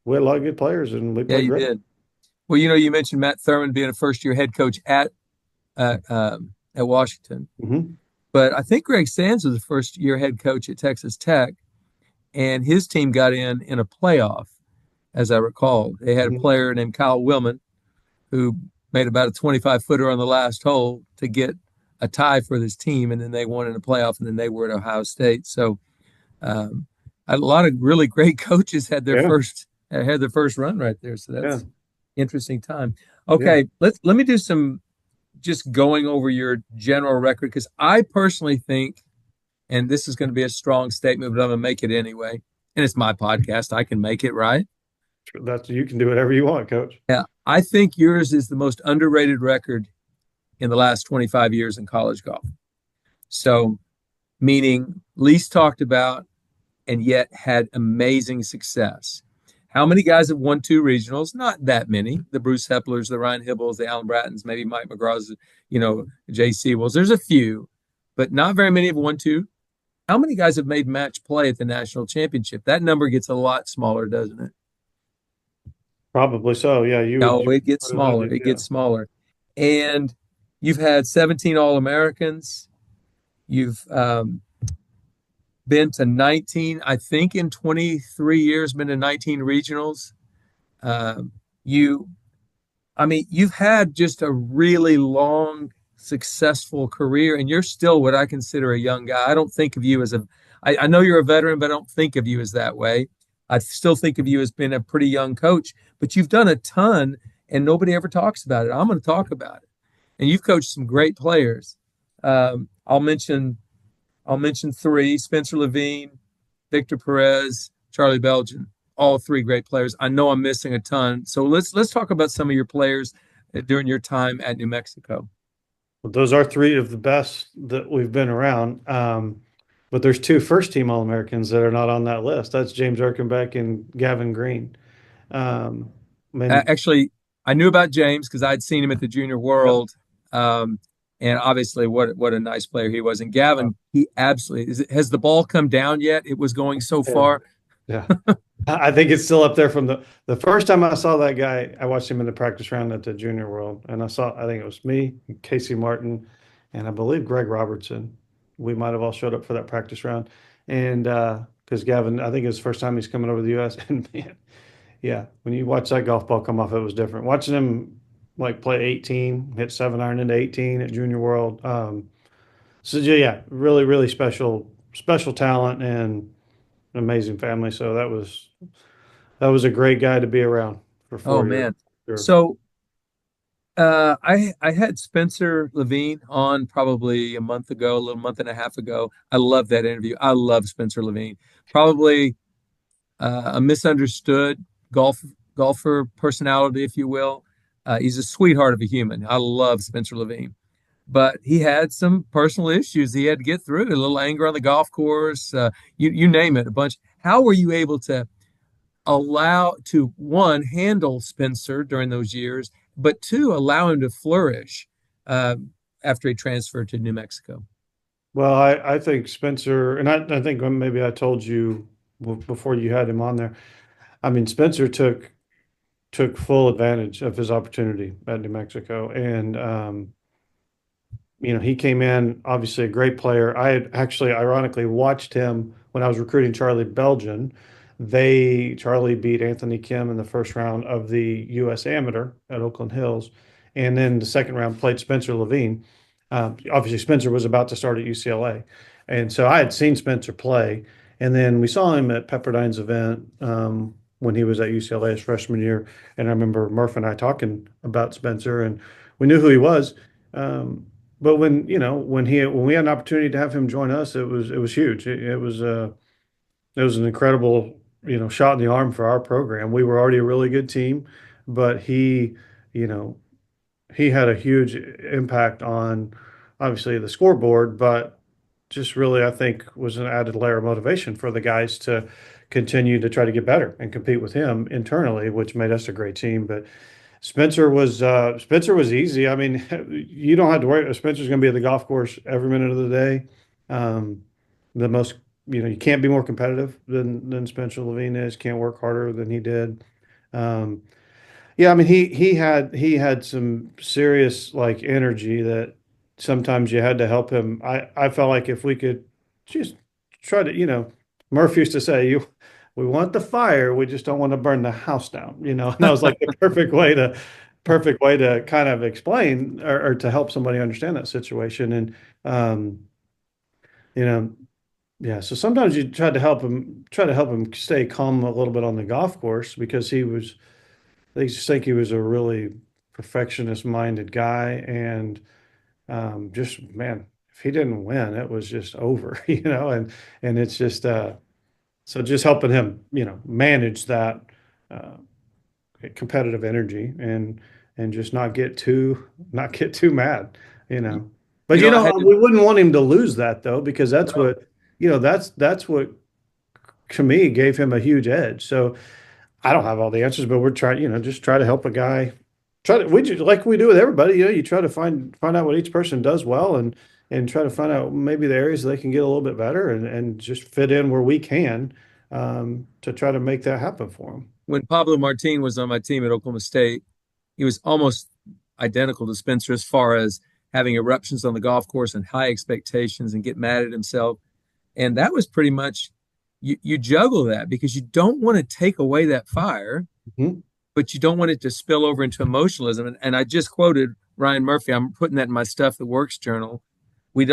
lot of good players and we Yeah, played you great. did. Well, you mentioned Matt Thurman being a first year head coach at Washington, Hmm. but I think Greg Sands was the first year head coach at Texas Tech, and his team got in a playoff, as I recall. They had a Hmm. player named Kyle Willman who made about a 25 footer on the last hole to get a tie for this team, and then they won in a playoff, and then they were at Ohio State. So um, a lot of really great coaches Yeah, had their first run right there. So yeah, that's interesting time. yeah. Okay, let me do some just going over your general record, because I personally think, and this is going to be a strong statement, but I'm going to make it anyway. And it's my podcast. I can make it, right? You can do whatever you want, Coach. Yeah. I think yours is the most underrated record in the last 25 years in college golf. So, meaning least talked about and yet had amazing success. How many guys have won 2 regionals? Not that many. The Bruce Heplers, the Ryan Hibbles, the Alan Brattons, maybe Mike McGraw's, J.C. Wells. There's a few, but not very many have won 2. How many guys have made match play at the national championship? That number gets a lot smaller, doesn't it? Probably so. Yeah, No, it gets smaller. It gets smaller. And you've had 17 All-Americans. You've been to 19, I think in 23 years, been to 19 regionals. You've had just a really long, successful career, and you're still what I consider a young guy. I don't think of you as I know you're a veteran, but I don't think of you as that way. I still think of you as being a pretty young coach, but you've done a ton and nobody ever talks about it. I'm going to talk about it. And you've coached some great players. I'll mention 3: Spencer Levine, Victor Perez, Charlie Belgian, all 3 great players. I know I'm missing a ton. So let's talk about some of your players during your time at New Mexico. Well, those are 3 of the best that we've been around. But there's 2 first-team All-Americans that are not on that list. That's James Erkenbeck and Gavin Green. Actually, I knew about James because I'd seen him at the Junior World. And obviously, what a nice player he was. And Gavin, he absolutely has the ball come down yet? It was going so far. Yeah. I think it's still up there from the first time I saw that guy. I watched him in the practice round at the Junior World, and I think it was me, Casey Martin, and I believe Greg Robertson. We might have all showed up for that practice round, and because Gavin, I think it was the first time he's coming over to the U.S. And man, yeah, when you watch that golf ball come off, it was different. Watching him play 18, hit 7-iron into 18 at Junior World. So yeah, really, really special talent and an amazing family. So that was a great guy to be around for 4 years. Man. Sure. So I had Spencer Levine on probably a month ago, a little month and a half ago. I love that interview. I love Spencer Levine. Probably a misunderstood golfer personality, if you will. He's a sweetheart of a human. I love Spencer Levine. But he had some personal issues he had to get through, a little anger on the golf course, you name it, a bunch. How were you able to handle Spencer during those years, but 2, allow him to flourish after he transferred to New Mexico? Well, I think Spencer, and I think maybe I told you before you had him on there. I mean, Spencer took full advantage of his opportunity at New Mexico, and he came in obviously a great player. I had actually ironically watched him when I was recruiting Charlie Belgian. Charlie beat Anthony Kim in the first round of the U.S. Amateur at Oakland Hills, and then the second round played Spencer Levine. Obviously, Spencer was about to start at UCLA, and so I had seen Spencer play, and then we saw him at Pepperdine's event when he was at UCLA his freshman year, and I remember Murph and I talking about Spencer, and we knew who he was. But when we had an opportunity to have him join us, it was huge. It was an incredible shot in the arm for our program. We were already a really good team, but he had a huge impact on obviously the scoreboard, but just really I think was an added layer of motivation for the guys to continue to try to get better and compete with him internally, which made us a great team. But Spencer was easy. I mean, you don't have to worry. Spencer's going to be at the golf course every minute of the day. You can't be more competitive than Spencer Levine is. Can't work harder than he did. Yeah, I mean, he had some serious energy that sometimes you had to help him. I felt like if we could just try to, Murph used to say, we want the fire, we just don't want to burn the house down, and that was like the perfect way to kind of explain or to help somebody understand that situation. And yeah, so sometimes you try to help him stay calm a little bit on the golf course because they just think he was a really perfectionist-minded guy, and just man, if he didn't win, it was just over, and it's just so just helping him, manage that uh, competitive energy and just not get too mad, you You, know. But you know, I had to, we wouldn't want him to lose that though, because that's no, what, that's what to me gave him a huge edge. So I don't have all the answers, but we're trying, just try to help a guy. We just like we do with everybody, you try to find out what each person does well and try to find out maybe the areas they can get a little bit better and just fit in where we can to try to make that happen for them. when Pablo Martin was on my team at Oklahoma State, he was almost identical to Spencer as far as having eruptions on the golf course and high expectations and get mad at himself. And that was pretty much you juggle that because you don't want to take away that fire, Mhm. but you don't want it to spill over into emotionalism. And I just quoted Ryan Murphy. I'm putting that in my Stuff That Works journal. We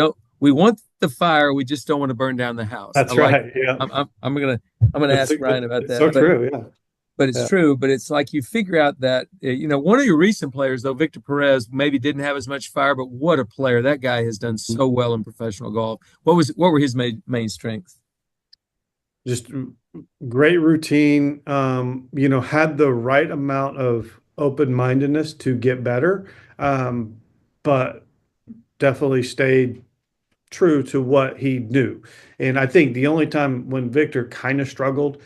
want the fire, we just don't want to burn down the house. I That's like right. Yeah. I'm gonna ask Ryan about It's so that. true. Yeah. But it's Yeah. true. But it's like you figure out that one of your recent players, though, Victor Perez, maybe didn't have as much fire, but what a player! That guy has done so well in professional golf. What were his main strengths? Just great routine. Had the right amount of open-mindedness to get better, but definitely stayed true to what he knew. And I think the only time when Victor kind of struggled,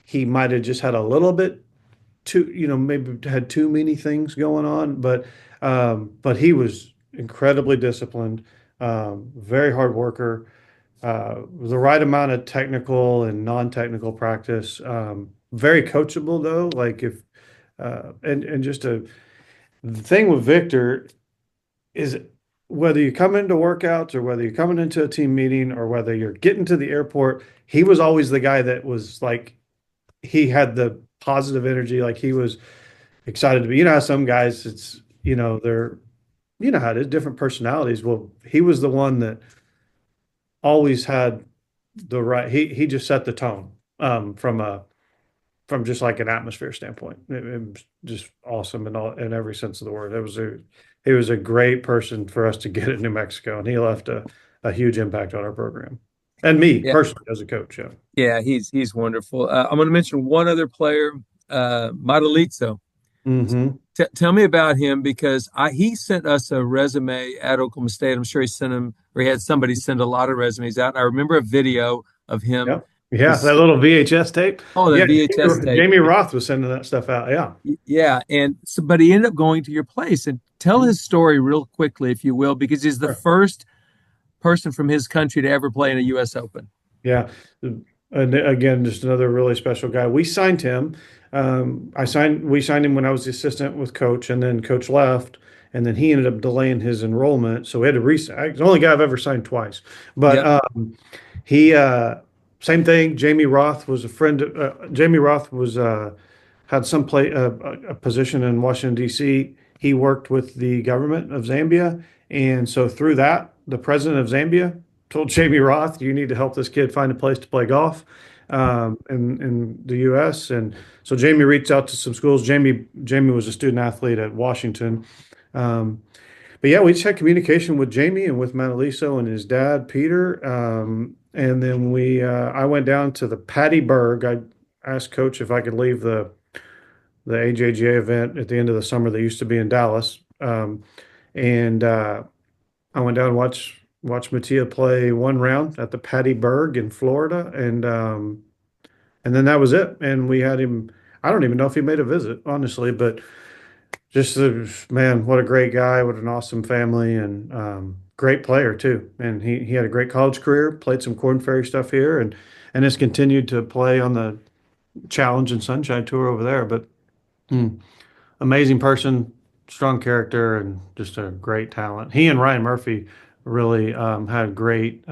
he might have just had a little bit too, maybe had too many things going on, but he was incredibly disciplined, very hard worker, the right amount of technical and non-technical practice, very coachable though, like if and just the thing with Victor is whether you come into workouts or whether you're coming into a team meeting or whether you're getting to the airport, he was always the guy that was like he had the positive energy, like he was excited to be. How some guys, it's they're how it is, different personalities. Well, he was the one that always had the right. He just set the tone from just like an atmosphere standpoint. It was just awesome in every sense of the word. He was a great person for us to get in New Mexico, and he left a huge impact on our program and me Yeah, personally as a coach. Yeah. yeah, he's wonderful. I'm going to mention one other player, Madalitzo. Mm-hmm. Tell me about him because he sent us a resume at Oklahoma State. I'm sure he sent him or he had somebody send a lot of resumes out. And I remember a video of him. Yep. Yeah, that little VHS tape. Oh, Yeah, that VHS tape. Jamie Roth was sending that stuff out. Yeah. Yeah, and so, but he ended up going to your place and tell his story real quickly, if you will, because he's the Sure. first person from his country to ever play in a U.S. Open. Yeah. And again, just another really special guy. We signed him. We signed him when I was the assistant with coach, and then coach left, and then he ended up delaying his enrollment. So we had to resign. He's the only guy I've ever signed twice. But Yep. he, same thing. Jamie Roth was a friend. Jamie Roth was, had some a position in Washington, D.C. He worked with the government of Zambia. And so through that, the president of Zambia told Jamie Roth, you need to help this kid find a place to play golf in the U.S. And so Jamie reached out to some schools. Jamie was a student athlete at Washington. But yeah, we just had communication with Jamie and with Manaliso and his dad, Peter. And then I went down to the Patty Berg. I asked Coach if I could leave the AJGA event at the end of the summer that used to be in Dallas. And I went down and watched Mattia play one round at the Patty Berg in Florida, and then that was it. And we had him. I don't even know if he made a visit, honestly, but just man, what a great guy, what an awesome family, and great player too. And he had a great college career, played some Corn Ferry stuff here, and has continued to play on the Challenge and Sunshine Tour over there. But amazing person, strong character, and just a great talent. He and Ryan Murphy really had great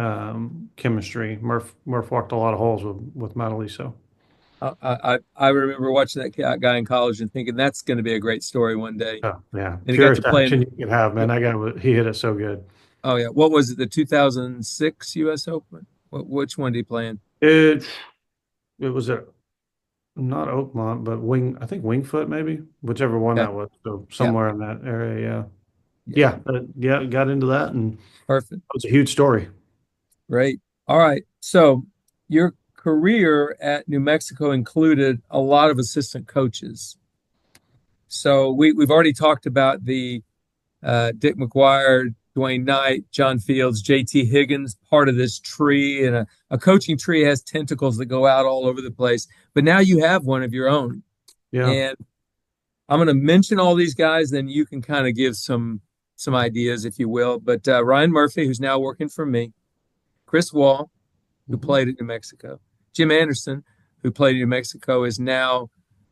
chemistry. Murph walked a lot of holes with Madaliso. I remember watching that guy in college and thinking that's going to be a great story one day. Oh, yeah, And he got to purest play action in. you can have, man. That guy, he hit it so good. Oh yeah, what was it? The 2006 U.S. Open? Which one did he play in? It it was not Oakmont, but I think Wingfoot maybe, whichever one Yeah, that was. So yeah, somewhere in that area, yeah. yeah, yeah, got into that, and Perfect. it was a huge story. Great. All right. So your career at New Mexico included a lot of assistant coaches. So we've already talked about the Dick McGuire, Dwayne Knight, John Fields, JT Higgins, part of this tree. And a coaching tree has tentacles that go out all over the place. But now you have one of your own. Yeah. And I'm going to mention all these guys, then you can kind of give some ideas, if you will. But Ryan Murphy, who's now working for me, Chris Wall, who Mhm. played at New Mexico, Jim Anderson, who played at New Mexico, is now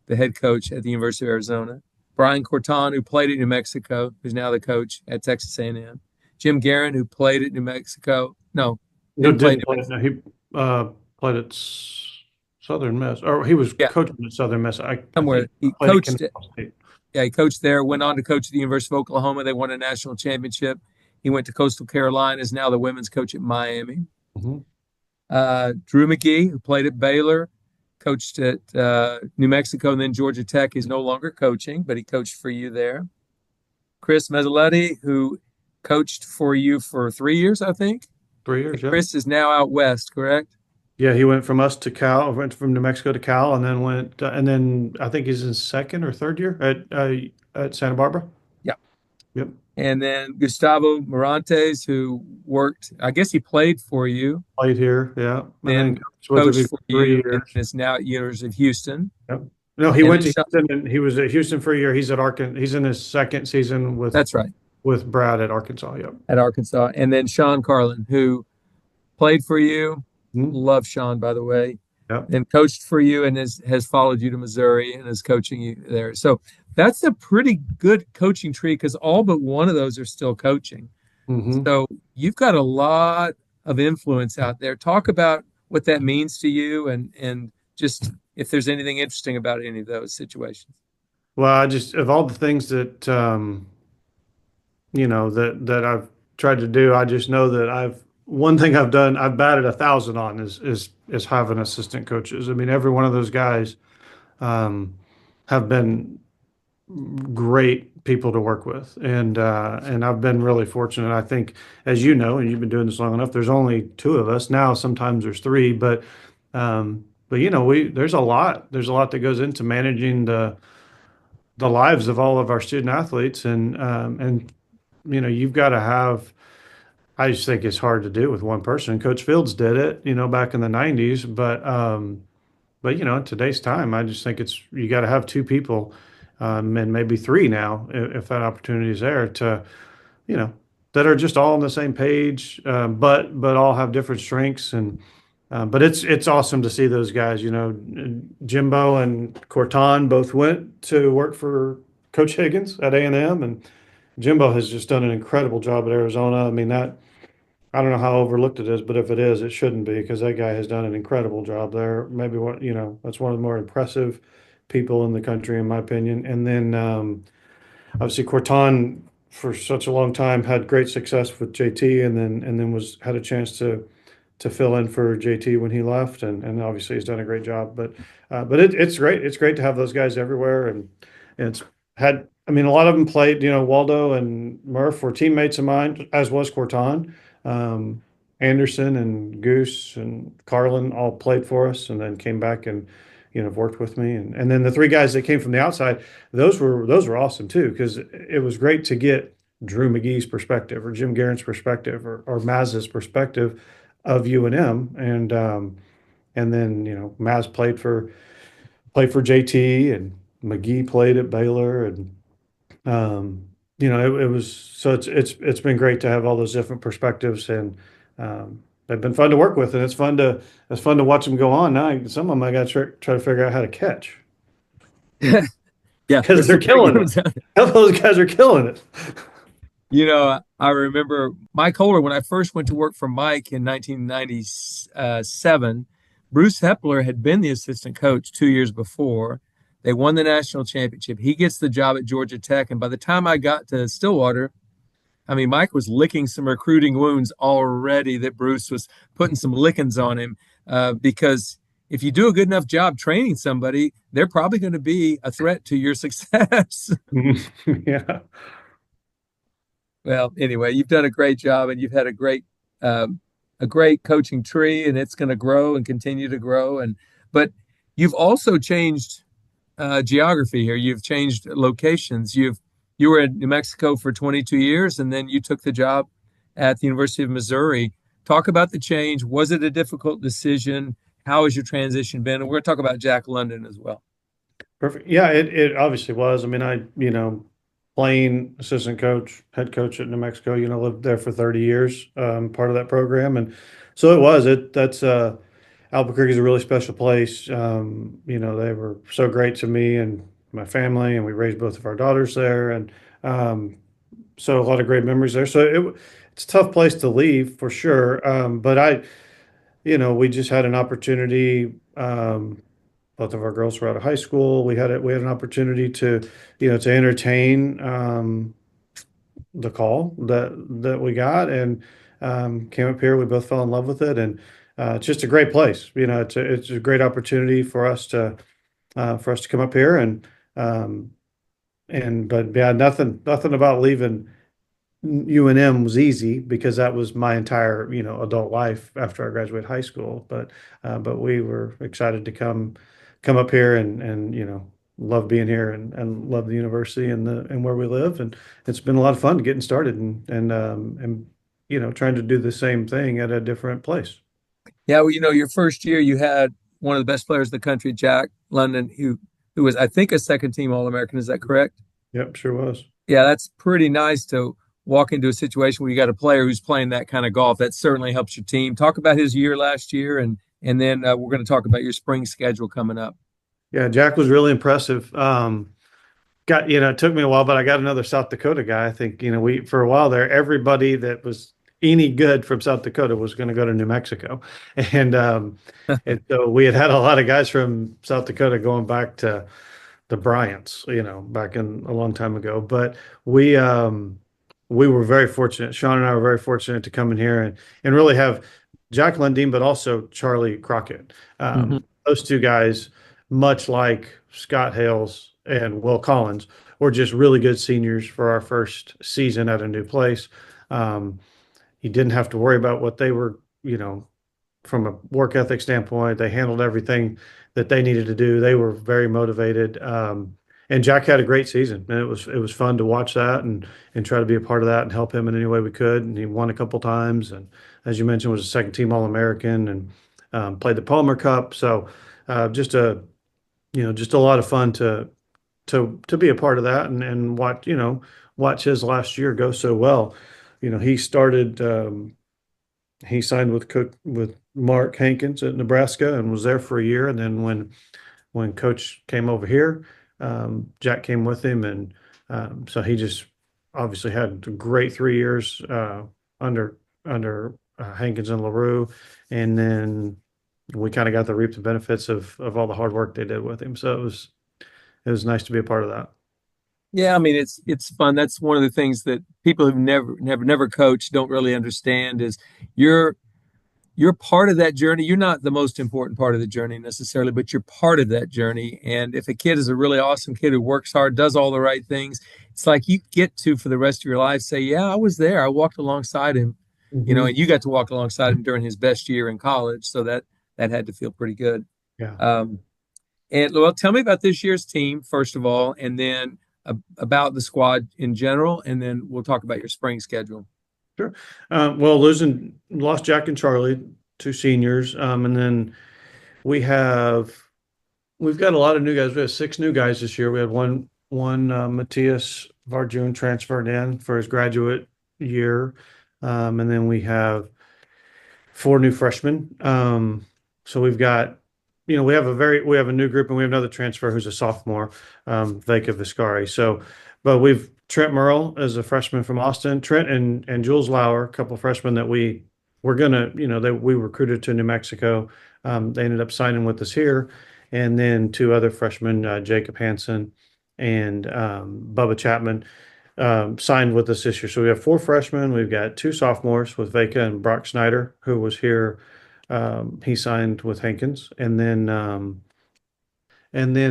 the head coach at the University of Arizona. Brian Corton, who played at New Mexico, who's now the coach at Texas A&M. Jim Guerin, who played at New Mexico. No, No, didn't play at didn't New play. Mexico. No, he played at Southern Miss, or he was Yeah, coaching at Southern Miss. I somewhere. think He played at coached. Kennesaw State. Yeah, he coached there. Went on to coach at the University of Oklahoma. They won a national championship. He went to Coastal Carolina. Is now the women's coach at Miami. Mhm. Drew McGee, who played at Baylor, coached at New Mexico and then Georgia Tech. He's no longer coaching, but he coached for you there. Chris Mezzoletti, who coached for you for 3 years, I think. 3 years, yeah. Chris is now out west, correct? Yeah, he went from us to Cal, went from New Mexico to Cal, and then and then I think he's in second or third year at Santa Barbara. Yeah. Yep, And then Gustavo Morantes, who worked, I guess he played for you, played here, yeah, and then then coached with coached me for for three you, and years. is now at University of Houston. Yep. No, he And went then to Houston, and he was at Houston for a year. He's at Arkansas. He's in his second season that's right, with Brad at Arkansas. Yep. at Arkansas. And then Sean Carlin, who played for you. Mhm. Love Sean, by the way, Yep. and coached for you and has followed you to Missouri and is coaching you there. So that's a pretty good coaching tree because all but one of those are still coaching. Hmm. So you've got a lot of influence out there. Talk about what that means to you and just if there's anything interesting about any of those situations. Well, I just of all the things that that I've tried to do, I just know that I've one thing I've done, I've batted 1,000 on is having assistant coaches. I mean, every one of those guys um, have been great people to work with, and I've been really fortunate. I think, as you know, and you've been doing this long enough, there's only two of us now. Sometimes there's three, but we there's a lot that goes into managing the lives of all of our student athletes, and you've got to have. I just think it's hard to do with one person. Coach Fields did it, back in the '90s, but in today's time, I just think you got to have two people, and maybe three now, if that opportunity is there to, you know, that are just all on the same page, but all have different strengths, but it's awesome to see those guys. Jimbo and Corton both went to work for Coach Higgins at A&M, and Jimbo has just done an incredible job at Arizona. I mean, that I don't know how overlooked it is, but if it is, it shouldn't be because that guy has done an incredible job there. Maybe that's one of the more impressive people in the country, in my opinion. And then obviously Corton for such a long time had great success with JT, and then was had a chance to fill in for JT when he left, and obviously he's done a great job. But it's great. It's great to have those guys everywhere, and it's had. I mean, a lot of them played. Waldo and Murph were teammates of mine, as was Corton. Anderson and Goose and Carlin all played for us, and then came back and have worked with me, and then the three guys that came from the outside, those were awesome too because it was great to get Drew McGee's perspective or Jim Guerin's perspective or Maz's perspective of UNM, and then Maz played for JT, and McGee played at Baylor, and it was so it's been great to have all those different perspectives, and they've been fun to work with, and it's fun to watch them go on. Now some of them I got to try to figure out how to catch Yeah, because there's they're some big killing it. ones. Those guys are killing it. I remember Mike Holder when I first went to work for Mike in 1997. Bruce Hepler had been the assistant coach 2 years before. They won the national championship. He gets the job at Georgia Tech. And by the time I got to Stillwater, I mean, Mike was licking some recruiting wounds already that Bruce was putting some lickings on him because if you do a good enough job training somebody, they're probably going to be a threat to your success. Yeah. Well, anyway, you've done a great job, and you've had a great coaching tree, and it's going to grow and continue to grow. But you've also changed geography here. You've changed locations. You were in New Mexico for 22 years, and then you took the job at the University of Missouri. Talk about the change. Was it a difficult decision? How has your transition been? And we're going to talk about Jack London as well. Perfect. Yeah, it obviously was. I mean, playing assistant coach, head coach at New Mexico, lived there for 30 years, part of that program. And so it was, Albuquerque is a really special place. They were so great to me and my family, and we raised both of our daughters there. And so a lot of great memories there. So it's a tough place to leave for sure. But we just had an opportunity. Both of our girls were out of high school. We had an opportunity to entertain the call that we got, and came up here. We both fell in love with it, and it's just a great place. It's a great opportunity for us to come up here, but yeah, nothing about leaving UNM was easy, because that was my entire adult life after I graduated high school. But we were excited to come up here, and love being here, and love the university and where we live. And it's been a lot of fun getting started, and trying to do the same thing at a different place. Yeah, well, your first year you had one of the best players in the country, Jack London, who was, I think, a second team All-American. Is that correct? Yep, sure was. Yeah, that's pretty nice to walk into a situation where you got a player who's playing that kind of golf. That certainly helps your team. Talk about his year last year, and then we're going to talk about your spring schedule coming up. Yeah, Jack was really impressive. It took me a while, but I got another South Dakota guy. I think, for a while there, everybody that was any good from South Dakota was going to go to New Mexico. And so we had a lot of guys from South Dakota going back to the Bryants, back in a long time ago. But we were very fortunate. Sean and I were very fortunate to come in here and really have Jack Lundin, but also Charlie Crockett. Those two guys, much like Scott Hales and Will Collins, were just really good seniors for our first season at a new place. You didn't have to worry about what they were, from a work ethic standpoint. They handled everything that they needed to do. They were very motivated. And Jack had a great season, and it was fun to watch that and try to be a part of that and help him in any way we could. And he won a couple times, and as you mentioned, was a second team All-American, and played the Palmer Cup. So just a lot of fun to be a part of that, and watch his last year go so well. He signed with Mark Hankins at Nebraska and was there for a year. And then when Coach came over here, Jack came with him, and so he just obviously had a great 3 years under Hankins and LaRue, and then we kind of got to reap the benefits of all the hard work they did with him. So it was nice to be a part of that. Yeah, I mean, it's fun. That's one of the things that people who've never coached don't really understand is you're part of that journey. You're not the most important part of the journey necessarily, but you're part of that journey. And if a kid is a really awesome kid who works hard, does all the right things, it's like you get to, for the rest of your life, say, yeah, I was there. I walked alongside him, and you got to walk alongside him during his best year in college. So that had to feel pretty good. Yeah. And well, tell me about this year's team, first of all, and then about the squad in general, and then we'll talk about your spring schedule. Sure. Well, lost Jack and Charlie, two seniors, and then we've got a lot of new guys. We have 6 new guys this year. We had one Matthias Varjun transferred in for his graduate year, and then we have 4 new freshmen. So we've got, we have a new group, and we have another transfer who's a sophomore, Veka Viscari. So, but we've Trent Merle as a freshman from Austin, Trent and Jules Lauer, a couple of freshmen that we recruited to New Mexico. They ended up signing with us here, and then 2 other freshmen, Jacob Hansen and Bubba Chapman, signed with us this year. So we have 4 freshmen. We've got 2 sophomores with Veka and Brock Snyder, who was here He signed with Hankins, and then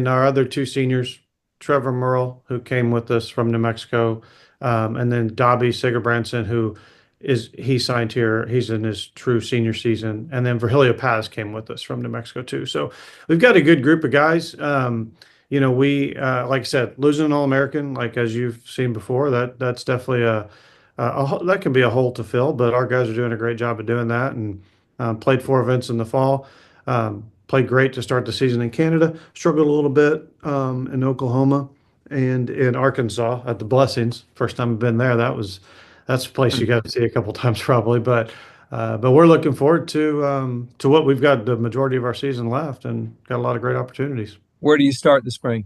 our other two seniors, Trevor Merle, who came with us from New Mexico, and then Dobby Sigurbrandsen, he signed here. He's in his true senior season. And then Virgilio Paz came with us from New Mexico too. So we've got a good group of guys. We like I said, losing an All-American, like as you've seen before, that's definitely that can be a hole to fill. But our guys are doing a great job of doing that, and played 4 events in the fall. Played great to start the season in Canada. Struggled a little bit in Oklahoma and in Arkansas at the Blessings. First time I've been there. That's a place you got to see a couple times probably. But we're looking forward to what we've got the majority of our season left, and got a lot of great opportunities. Where do you start this spring?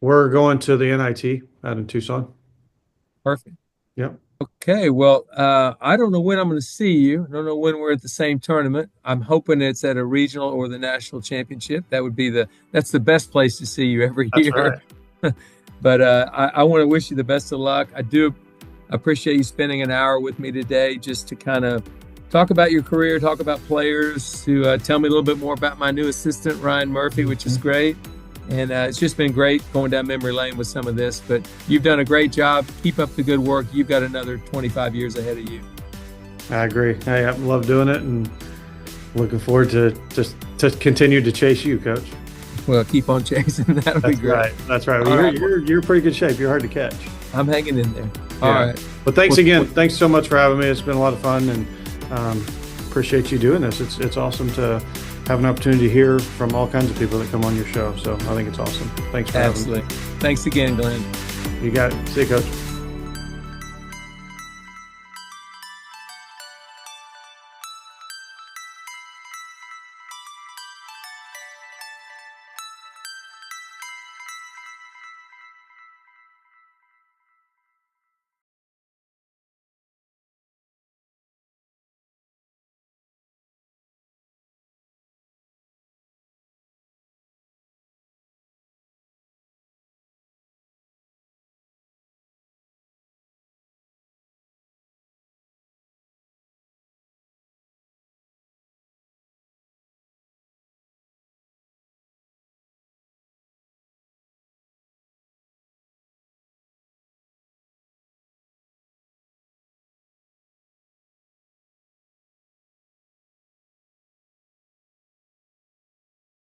We're going to the NIT out in Tucson. Perfect. Yep. Okay, well, I don't know when I'm going to see you. I don't know when we're at the same tournament. I'm hoping it's at a regional or the national championship. That's the best place to see you every year. Right. But I want to wish you the best of luck. I do appreciate you spending an hour with me today just to kind of talk about your career, talk about players, to tell me a little bit more about my new assistant, Ryan Murphy, which is great. And it's just been great going down memory lane with some of this. But you've done a great job. Keep up the good work. You've got another 25 years ahead of you. I agree. Hey, I love doing it, and looking forward to continue to chase you, Coach. Well, keep on chasing. That'll be great. Right. That's right. Well, you're in pretty good shape. You're hard to catch. I'm hanging in there. All right. Well, thanks again. Thanks so much for having me. It's been a lot of fun, and appreciate you doing this. It's awesome to have an opportunity to hear from all kinds of people that come on your show. So I think it's awesome. Thanks for having me. Absolutely. Thanks again, Glenn. You got it. See you, Coach.